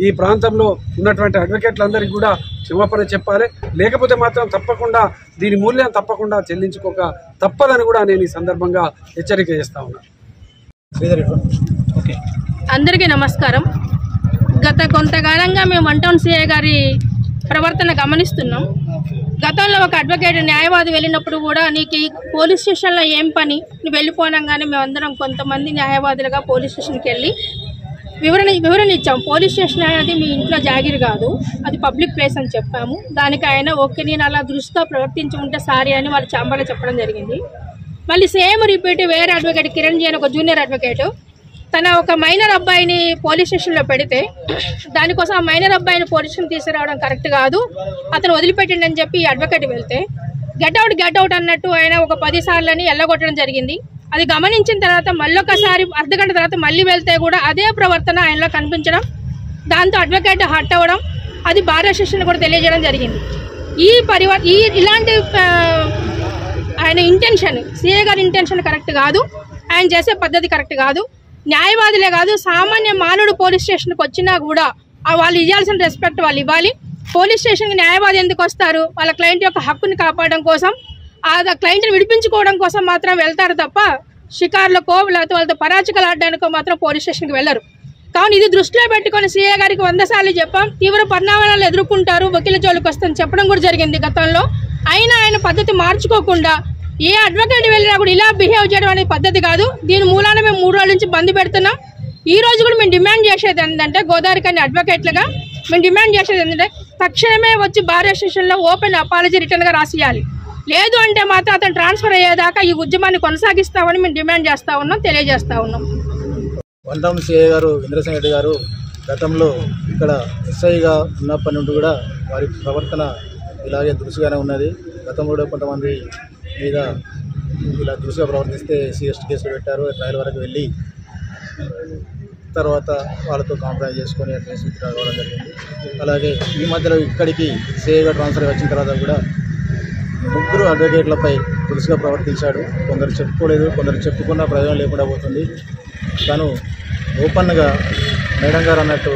ఈ ప్రాంతంలో ఉన్నటువంటి అడ్వకేట్లందరికీ కూడా క్షమాపణ చెప్పాలి. లేకపోతే మాత్రం తప్పకుండా దీని మూల్యం తప్పకుండా చెల్లించుకోక తప్పదని కూడా నేను ఈ సందర్భంగా హెచ్చరిక చేస్తా ఉన్నాను. అందరికీ నమస్కారం. గత కొంతకాలంగా మేము 1 టౌన్ సిఐ గారి ప్రవర్తన గమనిస్తున్నాం. గతంలో ఒక అడ్వకేట్ న్యాయవాది వెళ్ళినప్పుడు కూడా నీకు ఈ పోలీస్ స్టేషన్లో ఏం పని, నువ్వు వెళ్ళిపోనంగానే మేమందరం కొంతమంది న్యాయవాదులుగా పోలీస్ స్టేషన్కి వెళ్ళి వివరణ ఇచ్చాము. పోలీస్ స్టేషన్ అనేది మీ ఇంట్లో జాగిరి కాదు, అది పబ్లిక్ ప్లేస్ అని చెప్పాము. దానికి ఆయన ఓకే నేను అలా దృష్టితో ప్రవర్తించి ఉంటే సారీ అని వాళ్ళ ఛాంబర్లో చెప్పడం జరిగింది. మళ్ళీ సేమ్ రిపీట్ వేరే అడ్వకేట్ కిరణ్ జీ అని ఒక జూనియర్ అడ్వకేట్ తన ఒక మైనర్ అబ్బాయిని పోలీస్ స్టేషన్లో పెడితే దానికోసం ఆ మైనర్ అబ్బాయిని పోలీస్ స్టేషన్ తీసుకురావడం కరెక్ట్ కాదు, అతను వదిలిపెట్టండి అని చెప్పి అడ్వకేట్ వెళ్తే గెట్ అవుట్ అన్నట్టు ఆయన ఒక 10 సార్లని ఎల్లగొట్టడం జరిగింది. అది గమనించిన తర్వాత మళ్ళొకసారి అర్ధగంట తర్వాత మళ్ళీ వెళ్తే కూడా అదే ప్రవర్తన ఆయనలో కనిపించడం, దాంతో అడ్వకేట్ హర్ట్ అవ్వడం, అది బార్ అసోసియేషన్ కూడా తెలియజేయడం జరిగింది. ఇలాంటి ఆయన ఇంటెన్షన్, సిఏ గారి ఇంటెన్షన్ కరెక్ట్ కాదు, ఆయన చేసే పద్ధతి కరెక్ట్ కాదు. న్యాయవాదులే కాదు, సామాన్య మానవుడు పోలీస్ స్టేషన్కి వచ్చినా కూడా వాళ్ళు ఇవ్వాల్సిన రెస్పెక్ట్ వాళ్ళు ఇవ్వాలి. పోలీస్ స్టేషన్కి న్యాయవాది ఎందుకు వస్తారు? వాళ్ళ క్లయింట్ యొక్క హక్కుని కాపాడడం కోసం, ఆ క్లయింట్ని విడిపించుకోవడం కోసం మాత్రం వెళ్తారు తప్ప షికార్లకో లేకపోతే వాళ్ళతో పరాచికలు ఆడడానికో మాత్రం పోలీస్ స్టేషన్కి వెళ్ళరు. కావున ఇది దృష్టిలో పెట్టుకొని సీఏ గారికి 100 సార్లు చెప్పాం. తీవ్ర పరిణామాలు ఎదుర్కొంటారు, వకీల జోలికి వస్తుందని చెప్పడం కూడా జరిగింది గతంలో. అయినా ఆయన పద్ధతి మార్చుకోకుండా ఏ అడ్వకేట్ వెళ్ళినా కూడా ఇలా బిహేవ్ చేయడం అనేది పద్ధతి కాదు. దీని మూలాన మేము 3 రోజుల నుంచి బంద్ పెడుతున్నాం. ఈ రోజు కూడా మేము డిమాండ్ చేసేది ఏంటంటే గోదావరి కానీ అడ్వకేట్లుగా మేము డిమాండ్ చేసేది ఏంటంటే తక్షణమే వచ్చి బార్ అసోసియేషన్లో ఓపెన్ అపాలజీ రిటర్న్గా రాసియాలి. లేదు అంటే మాత్రం అతను ట్రాన్స్ఫర్ అయ్యేదాకా ఈ ఉద్యమాన్ని కొనసాగిస్తామని మేము డిమాండ్ చేస్తా ఉన్నాం, తెలియజేస్తా ఉన్నాం. 1 టౌన్ సిఐ గారు ఇంద్రసింగ్ రెడ్డి గారు గతంలో ఇక్కడ ఎస్ఐగా ఉన్నప్పటి నుండి కూడా వారి ప్రవర్తన ఇలాగే దురుసుగానే ఉన్నది. గతంలో కూడా కొంతమంది మీద ఇలా దురుసుగా ప్రవర్తిస్తే SC/ST కేసులు పెట్టారు. ట్రయల్ వరకు వెళ్ళి తర్వాత వాళ్ళతో కాంప్రమైజ్ చేసుకొని కేసు రావడం జరిగింది. అలాగే ఈ మధ్యలో ఇక్కడికి సిఐగా ట్రాన్స్ఫర్ వచ్చిన తర్వాత కూడా 3 అడ్వకేట్లపై దురుసుగా ప్రవర్తించాడు. కొందరు చెప్పుకోలేదు, కొందరు చెప్పుకున్న ప్రయోజనం లేకుండా పోతుంది. తను ఓపెన్గా మేడం గారు అన్నట్టు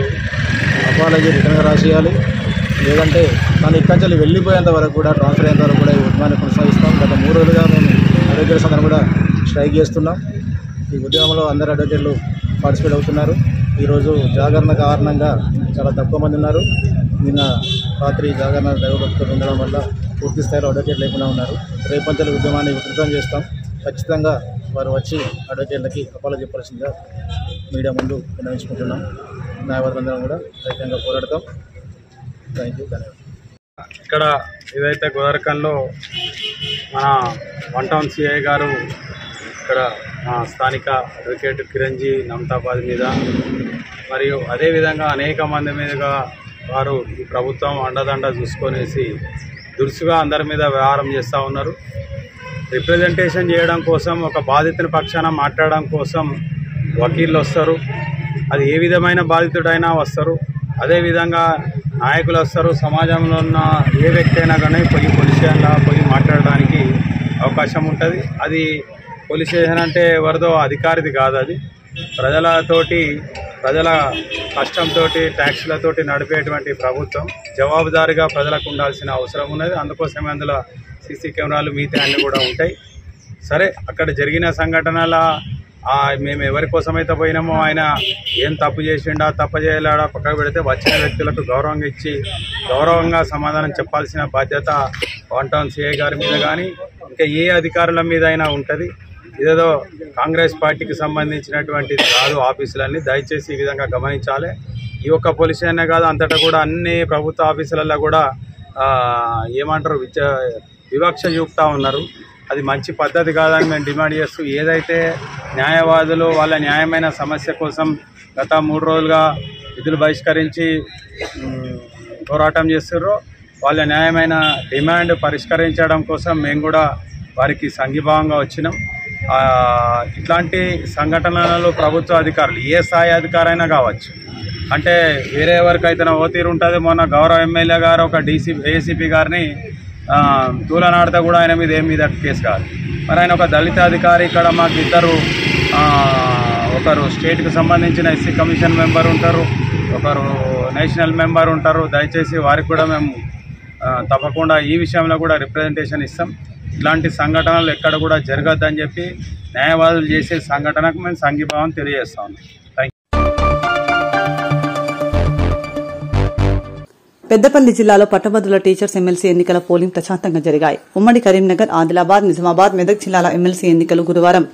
అపాలజీ రిటర్న్గా రాసేయాలి. లేదంటే తను ఇక్కడి వెళ్ళిపోయేంత వరకు కూడా ట్రాన్స్ఫర్ అయ్యేంత వరకు కూడా ఈ ఉద్యమాన్ని కొనసాగిస్తాం. గత 3 రోజులుగా మేము అడ్వకేట్స్ అందరం కూడా స్ట్రైక్ చేస్తున్నాం. ఈ ఉద్యమంలో అందరు అడ్వకేట్లు పార్టిసిపేట్ అవుతున్నారు. ఈరోజు జాగరణ కారణంగా చాలా తక్కువ మంది ఉన్నారు. నిన్న రాత్రి జాగరణ దైవభక్తులు ఉండడం వల్ల పూర్తి స్థాయిలో అడ్వకేట్ లేకుండా ఉన్నారు. రేపంచల ఉద్యమాన్ని విస్తృతం చేస్తాం. ఖచ్చితంగా వారు వచ్చి అడ్వకేట్లకి అపాలజీ చెప్పాల్సిందిగా మీడియా ముందు విన్నవించుకుంటున్నాం. న్యాయవాదులందరం కూడా రైతంగా పోరాడతాం. Thank you. ధన్యవాదాలు. ఇక్కడ ఏదైతే గోదావరికంలో మన 1 టౌన్ సిఐ గారు ఇక్కడ స్థానిక అడ్వకేట్ కిరణ్జీ నమ్తాబాద్ మీద మరియు అదేవిధంగా అనేక మంది మీదుగా వారు ఈ ప్రభుత్వం అండదండ చూసుకొనేసి దురుసుగా అందరి మీద వ్యవహారం చేస్తూ ఉన్నారు. రిప్రజెంటేషన్ చేయడం కోసం, ఒక బాధితుని పక్షాన మాట్లాడడం కోసం వకీళ్ళు వస్తారు. అది ఏ విధమైన బాధితుడైనా వస్తారు. అదేవిధంగా నాయకులు వస్తారు. సమాజంలో ఉన్న ఏ వ్యక్తి అయినా కానీ పోలీస్ స్టేషన్లో పోయి మాట్లాడడానికి అవకాశం ఉంటుంది. అది పోలీస్ స్టేషన్ అంటే ఎవరిదో అధికారిది కాదు, అది ప్రజల కష్టంతో ట్యాక్స్లతోటి నడిపేటువంటి ప్రభుత్వం. జవాబుదారీగా ప్రజలకు ఉండాల్సిన అవసరం ఉన్నది. అందుకోసమే అందులో సీసీ కెమెరాలు మిగతా అన్నీ కూడా ఉంటాయి. సరే, అక్కడ జరిగిన సంఘటనల మేము ఎవరి కోసమైతే పోయినామో ఆయన ఏం తప్పు చేసిండా తప్పు చేయలేడా పక్కకు పెడితే వచ్చిన వ్యక్తులకు గౌరవంగా ఇచ్చి గౌరవంగా సమాధానం చెప్పాల్సిన బాధ్యత 1 టౌన్ సిఐ గారి మీద కానీ ఇంకా ఏ అధికారుల మీద అయినా ఉంటుంది. ఇదేదో కాంగ్రెస్ పార్టీకి సంబంధించినటువంటిది కాదు ఆఫీసులన్నీ. దయచేసి ఈ విధంగా గమనించాలి. ఈ ఒక్క పోలీస్ స్టేషనే కాదు, అంతటా కూడా అన్ని ప్రభుత్వ ఆఫీసులలో కూడా ఏమంటారు వివక్ష చూపుతూ ఉన్నారు. అది మంచి పద్ధతి కాదని మేము డిమాండ్ చేస్తూ, ఏదైతే న్యాయవాదులు వాళ్ళ న్యాయమైన సమస్య కోసం గత 3 రోజులుగా విధులు బహిష్కరించి పోరాటం చేస్తుర్రో వాళ్ళ న్యాయమైన డిమాండ్ పరిష్కరించడం కోసం మేము కూడా వారికి సంఘీభావంగా వచ్చినాం. ఇట్లాంటి సంఘటనలు ప్రభుత్వ అధికారులు ఏ స్థాయి అధికారైనా కావచ్చు, అంటే వేరే ఎవరికైతే ఓతీరు ఉంటుంది. మొన్న గౌరవ ఎమ్మెల్యే గారు ఒక ఏసీపీ గారిని తూలనాడితే కూడా ఆయన మీద ఏం మీద కేసు కాదు. మరి ఆయన ఒక దళిత అధికారి. ఇక్కడ మాకు ఇద్దరు, ఒకరు స్టేట్కి సంబంధించిన ఎస్సీ కమిషన్ మెంబర్ ఉంటారు, ఒకరు నేషనల్ మెంబర్ ఉంటారు. దయచేసి వారికి కూడా మేము తప్పకుండా ఈ విషయంలో కూడా రిప్రజెంటేషన్ ఇస్తాం. ఇలాంటి సంఘటనలు ఎక్కడ కూడా జరగద్దని చెప్పి న్యాయవాదులు చేసే సంఘటనకు మేము సంఘీభావం తెలియజేస్తాం. పెద్దపల్లి జిల్లాలో పట్టభద్రుల టీచర్స్ ఎమ్మెల్సీ ఎన్నికల పోలింగ్ ప్రశాంతంగా జరిగాయి. ఉమ్మడి కరీంనగర్, ఆదిలాబాద్, నిజామాబాద్, మెదక్ జిల్లాల ఎమ్మెల్సీ ఎన్నికలు గురువారం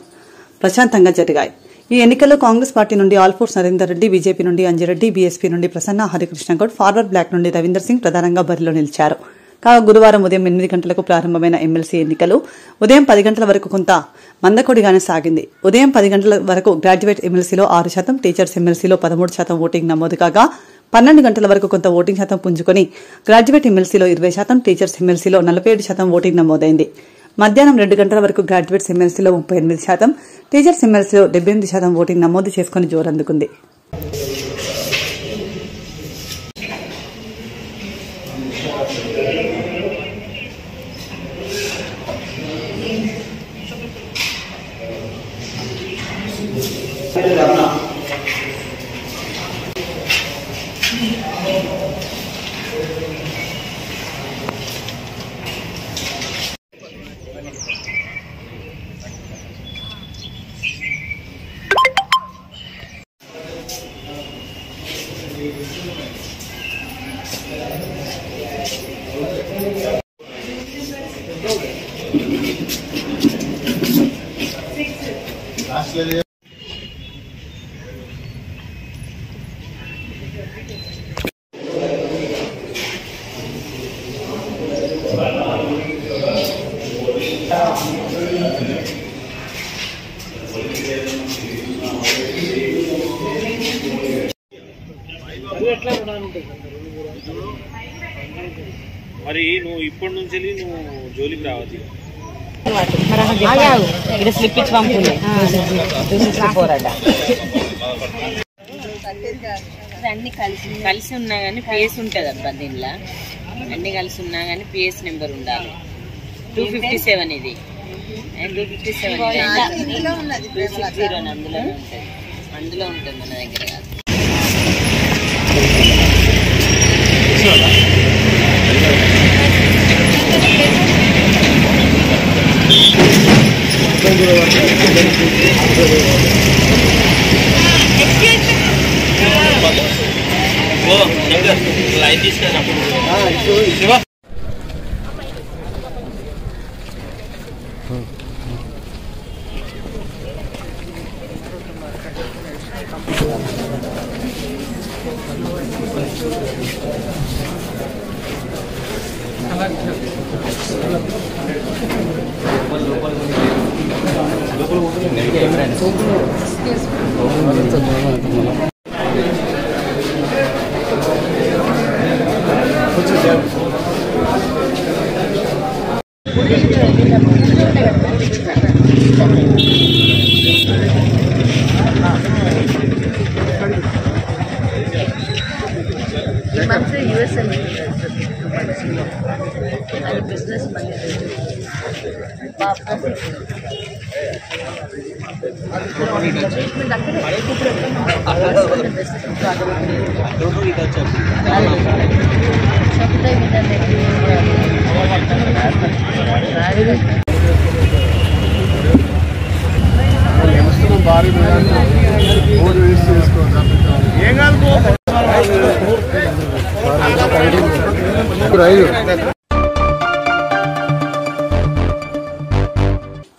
ప్రశాంతంగా జరిగాయి. ఈ ఎన్నికల్లో కాంగ్రెస్ పార్టీ నుండి ఆల్ఫోర్స్ నరేందర్ రెడ్డి, బీజేపీ నుండి అంజిరెడ్డి, బీఎస్పీ నుండి ప్రసన్న హరికృష్ణగౌడ్, ఫార్వర్డ్ బ్లాక్ నుండి రవీందర్ సింగ్ ప్రధానంగా బరిలో నిలిచారు. కాగా గురువారం ఉదయం 8 గంటలకు ప్రారంభమైన ఎమ్మెల్సీ ఎన్నికలు ఉదయం 10 గంటల వరకు కొంత మందకొడిగానే సాగింది. ఉదయం 10 గంటల వరకు గ్రాడ్యుయేట్ ఎమ్మెల్సీలో 6%, టీచర్స్ ఎమ్మెల్సీలో 13% ఓటింగ్ నమోదు కాగా 12 గంటల వరకు కొంత ఓటింగ్ శాతం పుంజుకొని గ్రాడ్యుయేట్ ఎమ్మెల్సీలో 20%, టీచర్స్ ఎమ్మెల్సీలో 47% ఓటింగ్ నమోదైంది. మధ్యాహ్నం 2 గంటల వరకు గ్రాడ్యుయేట్స్ ఎమ్మెల్సీలో 38%, టీచర్స్ ఎమ్మెల్సీలో 78% ఓటింగ్ నమోదు చేసుకుని జోరందుకుంది. మరి నువ్వు ఇప్పటి నుంచి నువ్వు జోలికి రావచ్చు. ఇక్కడ స్లిప్ ఇచ్చి పంపుతుంది 264 అడ్డ. అన్ని కలిసి ఉన్నా కానీ పిఎస్ ఉంటుంది అబ్బా. దీనిలో అన్ని కలిసి ఉన్నా కానీ పిఎస్ నెంబర్ ఉండాలి. 257 ఇది 257 260 అందులో ఉంటుంది మన దగ్గర కాదు. లైన్ తీసుకున్నప్పుడు బిజినెస్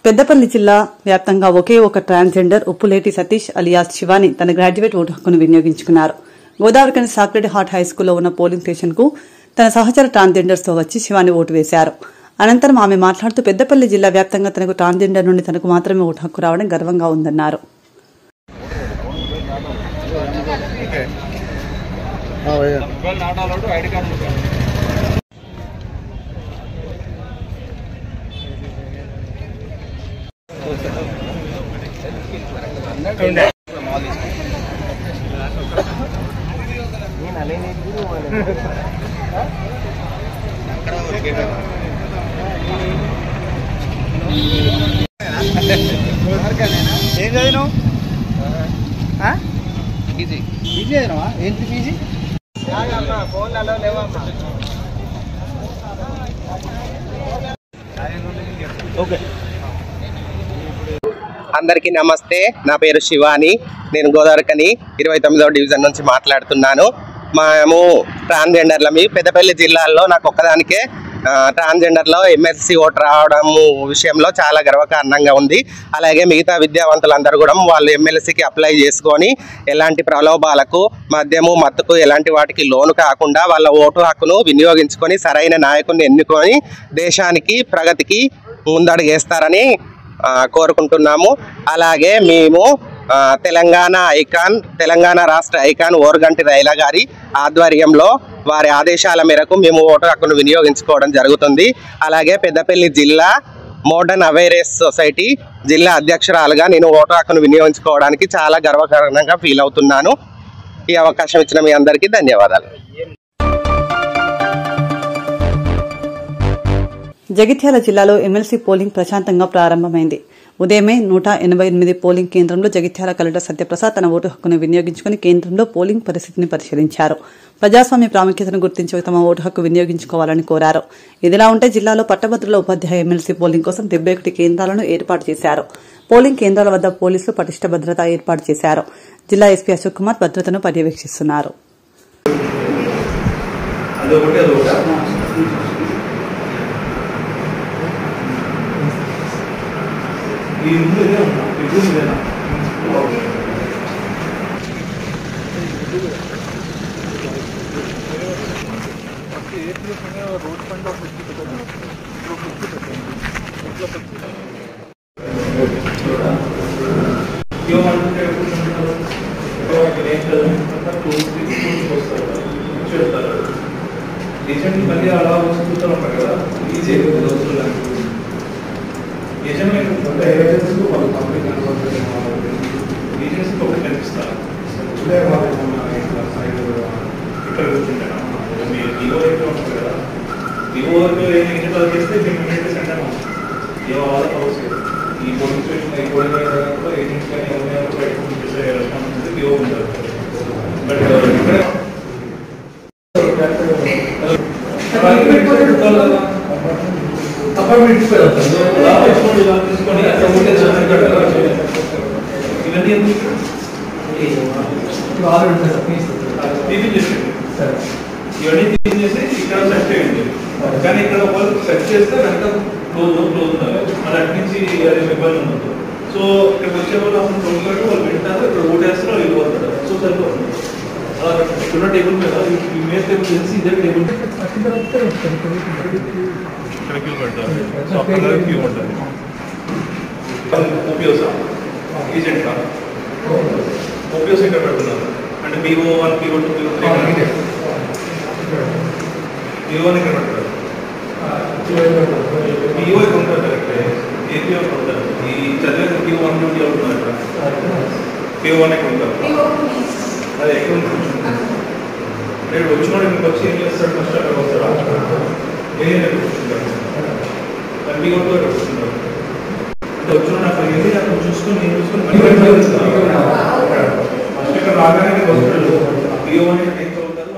పెద్దపల్లి జిల్లా వ్యాప్తంగా ఒకే ఒక ట్రాన్స్జెండర్ ఉప్పులేటి సతీష్ అలియాస్ శివాని తన గ్రాడ్యుయేట్ ఓటు హక్కును వినియోగించుకున్నారు. గోదావరికని సాక్రెడ్ హార్ట్ హైస్కూల్లో ఉన్న పోలింగ్ స్టేషన్ కు తన సహచర ట్రాన్స్జెండర్స్ తో వచ్చి శివాని ఓటు వేశారు. అనంతరం ఆమె మాట్లాడుతూ పెద్దపల్లి జిల్లా వ్యాప్తంగా తనకు ట్రాన్స్జెండర్ నుండి తనకు మాత్రమే ఓటు హక్కు రావడం గర్వంగా ఉందన్నారు. ఐడి కార్డు ఏం చదివినావు? పీజీ చదివినావా? ఏంటి పీజీ? అందరికీ నమస్తే. నా పేరు శివాని. నేను గోదావరికని 29వ డివిజన్ నుంచి మాట్లాడుతున్నాను. మేము ట్రాన్స్జెండర్లమి. పెద్దపల్లి జిల్లాలో నాకు ఒక్కదానికే ట్రాన్స్జెండర్లో ఎమ్మెల్సీ ఓటు రావడం విషయంలో చాలా గర్వకారణంగా ఉంది. అలాగే మిగతా విద్యావంతులందరూ కూడా వాళ్ళు ఎమ్మెల్సీకి అప్లై చేసుకొని ఎలాంటి ప్రలోభాలకు, మద్యము, మత్తుకు ఎలాంటి వాటికి లోను కాకుండా వాళ్ళ ఓటు హక్కును వినియోగించుకొని సరైన నాయకుడిని ఎన్నుకొని దేశానికి ప్రగతికి ముందడుగేస్తారని కోరుకుంటున్నాము. అలాగే మేము తెలంగాణ రాష్ట్ర ఐకాన్ ఓరుగంటి రైలా గారి ఆధ్వర్యంలో వారి ఆదేశాల మేరకు మేము ఓటు హక్కును వినియోగించుకోవడం జరుగుతుంది. అలాగే పెద్దపల్లి జిల్లా మోడర్న్ అవేర్నెస్ సొసైటీ జిల్లా అధ్యక్షురాలుగా నేను ఓటు హక్కును వినియోగించుకోవడానికి చాలా గర్వకారణంగా ఫీల్ అవుతున్నాను. ఈ అవకాశం ఇచ్చిన మీ అందరికీ ధన్యవాదాలు. జగిత్యాల జిల్లాలో ఎమ్మెల్సీ పోలింగ్ ప్రశాంతంగా ప్రారంభమైంది. ఉదయమే 188 పోలింగ్ కేంద్రంలో జగిత్యాల కలెక్టర్ సత్యప్రసాద్ తన ఓటు హక్కును వినియోగించుకుని కేంద్రంలో పోలింగ్ పరిస్థితిని పరిశీలించారు. ప్రజాస్వామ్య ప్రాముఖ్యతను గుర్తించి తమ ఓటు హక్కు వినియోగించుకోవాలని కోరారు. ఇదిలా ఉంటే జిల్లాలో పట్టభద్రుల ఉపాధ్యాయ ఎమ్మెల్సీ పోలింగ్ కోసం 71 కేంద్రాలను ఏర్పాటు చేశారు. పోలింగ్ కేంద్రాల వద్ద పోలీసులు పటిష్ట భద్రత ఏర్పాటు చేశారు. జిల్లా ఎస్పీ అశోక్ కుమార్ భద్రతను పర్యవేక్షిస్తున్నారు. రీసెంట్లీ మళ్ళీ అలా చూస్తూ ఉంటారు కదా, ఈజీ నిజంగా ఏజెన్సీలు వాళ్ళు పబ్లిక్ ఏజెన్సీకి ఒకటి కనిపిస్తారు. ఇక్కడ కూర్చుంటాను మీరు డిఓ అయితే ఉంటారు కదా, డిఓ ఏజెంట్ చేస్తే మేము ఇమీడియట్గా సెంటర్ ఏవో హౌస్ ఈ పోలీస్ స్టేషన్ ఈ పోలింగ్ కూడా ఏజెంట్స్ కానీ ఎవరైనా కూడా ఎక్కువ చేసే రెస్పాన్సిబిలిటీ డిఓ ఉంటారు. బట్ ఇక్కడ ఇవన్నీ తీసేసి ఇక్కడ సెట్ చేయండి. కానీ ఇక్కడ వాళ్ళు సెట్ చేస్తే కనుక క్లోజ్ ఉండాలి, అది అటు నుంచి అది ఇబ్బంది ఉండదు. సో ఇక్కడ వచ్చే వాళ్ళు అసలు టోటల్గా వాళ్ళు వింటారు, ఇక్కడ ఓటేస్తారు, వాళ్ళు వెళ్ళిపోతారు. సో సరిపోతుంది. అలా చిన్న టేబుల్ మీద ఇమేజ్ టేబుల్ చేసి ఇదే టేబుల్ ఇక్కడ క్యూ పెడతారు. సో అక్కడ క్యూ ఉంటుంది. ఓపీఓసా ఏజెంట్ కా ఓపీఓస్ ఇక్కడ పెడుతున్నారు. అంటే PO1, PO2, PO3 PO1 ఇక్కడ పెడతారు. PO ఇక్కడ ఉంటారు కరెక్ట్. ఏపీఓ ఉంటారు. ఈ చదివే PO1 నుండి అవుతున్నారు ఇక్కడ. PO1 ఇక్కడ ఉంటారు. అది ఎక్కడ రేపు వచ్చినోడు మీకు వచ్చి ఏం చేస్తాడు? ఫస్ట్ అక్కడ వస్తాడు, ఏరియా కూర్చుంటారు, PO2 ఇక్కడ కూర్చుంటారు. అంటే వచ్చినోడు అక్కడ వెళ్ళి అక్కడ చూసుకొని నేను చూసుకొని ఫస్ట్ ఇక్కడ రాగానే వస్తాడు. PO1 ఇక్కడ ఎంత అవుతారు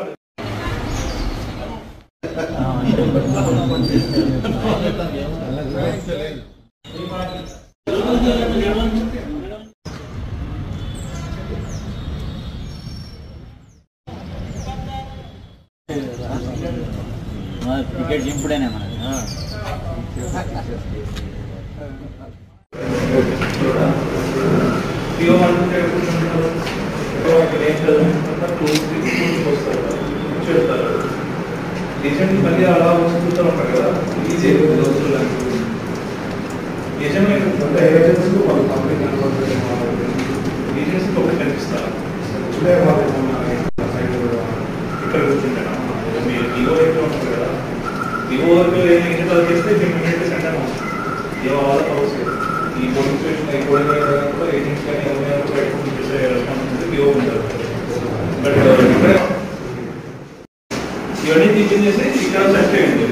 టికెట్ చింపుడేనే మనకి. PO1 కూర్చుంటారు, కూర్చోస్తారు. రీసెంట్లీ మళ్ళీ అలా చూస్తూ ఉంటారు కదా, ఈజీ నిజంగా ఏజెన్సీలు వాళ్ళు పబ్లిక్ ఏజెన్సీకి ఒకటి కనిపిస్తారు. ఇక్కడ కూర్చుంటాను మీరు డిఓ అయితే ఉంటుంది కదా డిఓకి ఎన్ని కాల్ చేస్తే ఇమీడియట్లీ సెండ్ అవుతుంది ఏ వాళ్ళ అవసరం ఈ పోలీస్ స్టేషన్ అయిపోయిన ఏజెంట్స్ కానీ ఎవరైనా చేసే రెస్పాన్సిబిలిటీ డిఓ ఉంటారు బట్ ఇవన్నీ టీచింగ్ చేసి ఇక్కడ సెట్ చేయండి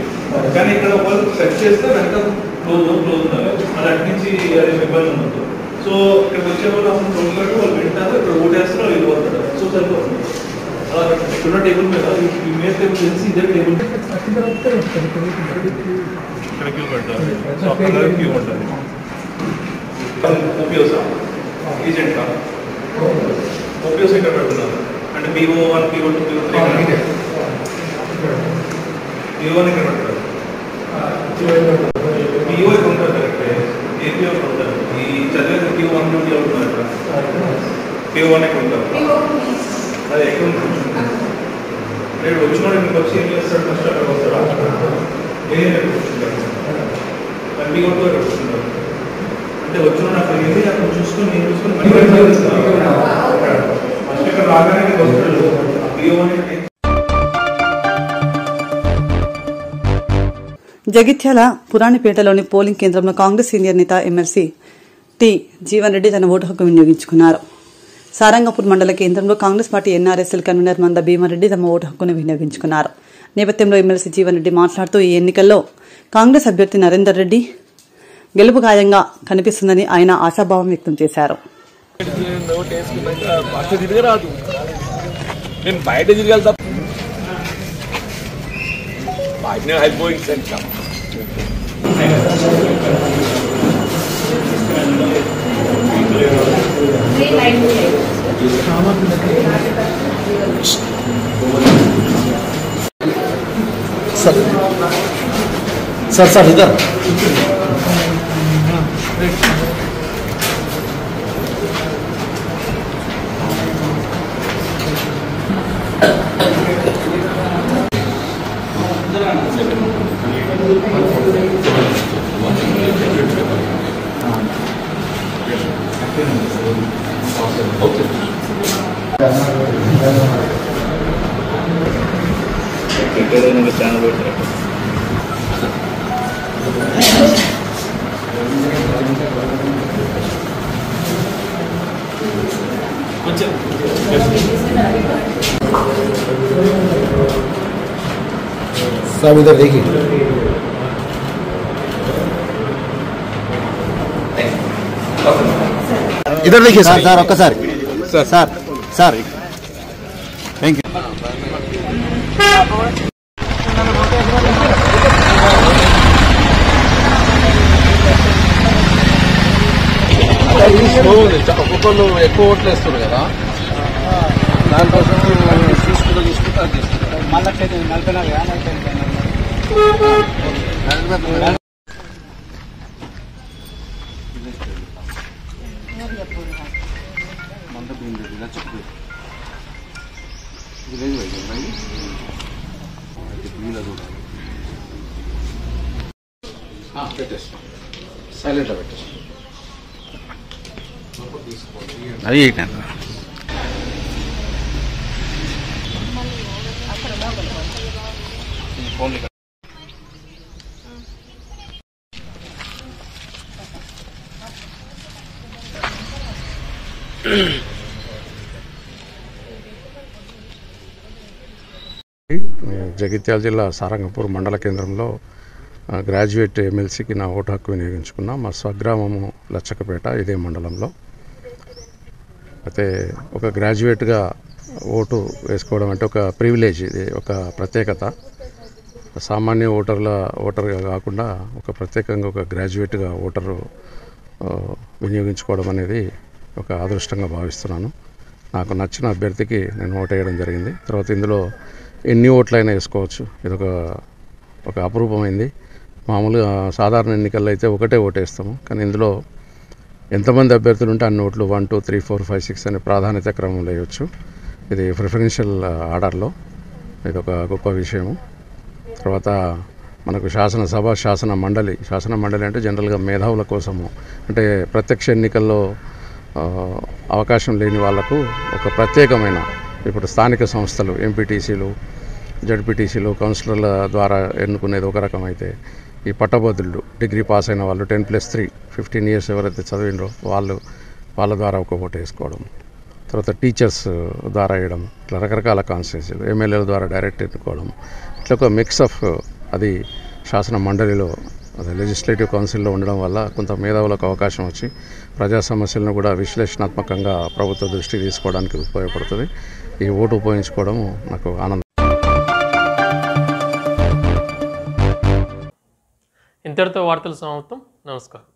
కానీ ఇక్కడ వాళ్ళు సెట్ చేస్తే వెనక క్లోజ్ ఉండాలి అది అటు నుంచి అది ఇబ్బంది ఉండదు సో ఇక్కడికి వచ్చే వాళ్ళు అసలు టోటల్గా వాళ్ళు వింటారు ఇక్కడ ఓటేస్తారు వాళ్ళు వెళ్ళిపోతారు సో సరిపోతుంది అలా ఇక్కడ టేబుల్ మీద ఈ మీద టేబుల్ తెలిసి ఇదే టేబుల్ ఇక్కడ క్యూ పెడతారు సో అక్కడ క్యూ ఉంటుంది ఓపీఓసా ఏజెంటా ఓపీఓస్ ఇక్కడ పెడుతున్నారు అంటే PO1 PO2 PO3 PO1 ఇక్కడ పెడతారు PO ఇక్కడ ఉంటారు కరెక్ట్ APO ఉంటారు ఈ చదివేది PO1 నుండి అవుతున్నారు PO1 ఇక్కడ ఉంటారు అది ఎక్కడ ఉంటుంది రేపు వచ్చిన ఇంటికి వచ్చి ఏం చేస్తాడు ఫస్ట్ అక్కడ వస్తాడు ఏరియా కూర్చుంటారు PO2 ఇక్కడ కూర్చుంటారు అంటే వచ్చిన అక్కడ వెళ్ళి అక్కడ చూసుకొని నేను చూసుకొని ఫస్ట్ ఇక్కడ రాగానే వస్తాడు PO1 జగిత్యాల పురాణిపేటలోని పోలింగ్ కేంద్రంలో కాంగ్రెస్ సీనియర్ నేత ఎమ్మెల్సీ టి జీవన్ రెడ్డి తన ఓటు హక్కు వినియోగించుకున్నారు. సారంగపూర్ మండల కేంద్రంలో కాంగ్రెస్ పార్టీ ఎన్ఆర్ఎస్ఎల్ కన్వీనర్ మంద భీమారెడ్డి తమ ఓటు హక్కును వినియోగించుకున్నారు. నేపథ్యంలో ఎమ్మెల్సీ జీవన్ రెడ్డి మాట్లాడుతూ ఈ ఎన్నికల్లో కాంగ్రెస్ అభ్యర్థి నరేందర్ రెడ్డి గెలుపు ఖాయంగా కనిపిస్తుందని ఆయన ఆశాభావం వ్యక్తం చేశారు. सर इधर सब इधर देखिए इधर देखिए sir sir okay sir sir sir thank you ఒక్కొక్కరు ఎక్కువ ఓట్లు వేస్తారు కదా దానికోసం తీసుకుంటారు మళ్ళీ 44 సైలెంట్ పెట్టేసి అది జగిత్యాల జిల్లా సారంగపూర్ మండల కేంద్రంలో గ్రాడ్యుయేట్ ఎమ్మెల్సీకి నా ఓటు హక్కు వినియోగించుకున్నా. మా స్వగ్రామము లచ్చకపేట, ఇదే మండలంలో. అయితే ఒక గ్రాడ్యుయేట్గా ఓటు వేసుకోవడం అంటే ఒక ప్రివిలేజ్, ఇది ఒక ప్రత్యేకత. సామాన్య ఓటర్గా కాకుండా ఒక ప్రత్యేకంగా ఒక గ్రాడ్యుయేట్గా ఓటరు వినియోగించుకోవడం అనేది ఒక అదృష్టంగా భావిస్తున్నాను. నాకు నచ్చిన అభ్యర్థికి నేను ఓటు వేయడం జరిగింది. తర్వాత ఇందులో ఎన్ని ఓట్లైనా వేసుకోవచ్చు. ఇది ఒక అపురూపమైంది. మామూలుగా సాధారణ ఎన్నికల్లో అయితే ఒకటే ఓటు వేస్తాము, కానీ ఇందులో ఎంతమంది అభ్యర్థులు ఉంటే అన్ని ఓట్లు 1 2 3 4 5 6 అనే ప్రాధాన్యత క్రమంలో వేయవచ్చు. ఇది ప్రిఫరెన్షియల్ ఆర్డర్లో ఇది ఒక గొప్ప విషయము. తర్వాత మనకు శాసన మండలి అంటే జనరల్గా మేధావుల కోసము, అంటే ప్రత్యక్ష ఎన్నికల్లో అవకాశం లేని వాళ్లకు ఒక ప్రత్యేకమైన ఇప్పుడు స్థానిక సంస్థలు ఎంపీటీసీలు, జడ్పీటీసీలు, కౌన్సిలర్ల ద్వారా ఎన్నుకునేది ఒక రకం అయితే, ఈ పట్టభద్రులు డిగ్రీ పాస్ అయిన వాళ్ళు 10+3 15 ఇయర్స్ ఎవరైతే చదివినరో వాళ్ళ ద్వారా ఒక ఓటు వేసుకోవడం, తర్వాత టీచర్స్ ద్వారా వేయడం, ఇట్లా రకరకాల కాన్స్టిట్యూన్సీలు, ఎమ్మెల్యేల ద్వారా డైరెక్ట్ ఎన్నుకోవడం, ఇట్లా ఒక మిక్స్ ఆఫ్ అది శాసన మండలిలో అదే లెజిస్లేటివ్ కౌన్సిల్లో ఉండడం వల్ల కొంత మేధావులకు అవకాశం వచ్చి ప్రజా సమస్యలను కూడా విశ్లేషణాత్మకంగా ప్రభుత్వ దృష్టికి తీసుకోవడానికి ఉపయోగపడుతుంది. ఈ ఓటు ఉపయోగించుకోవడం నాకు ఆనందం. ఇంతటితో వార్తలు సమాప్తం. నమస్కారం.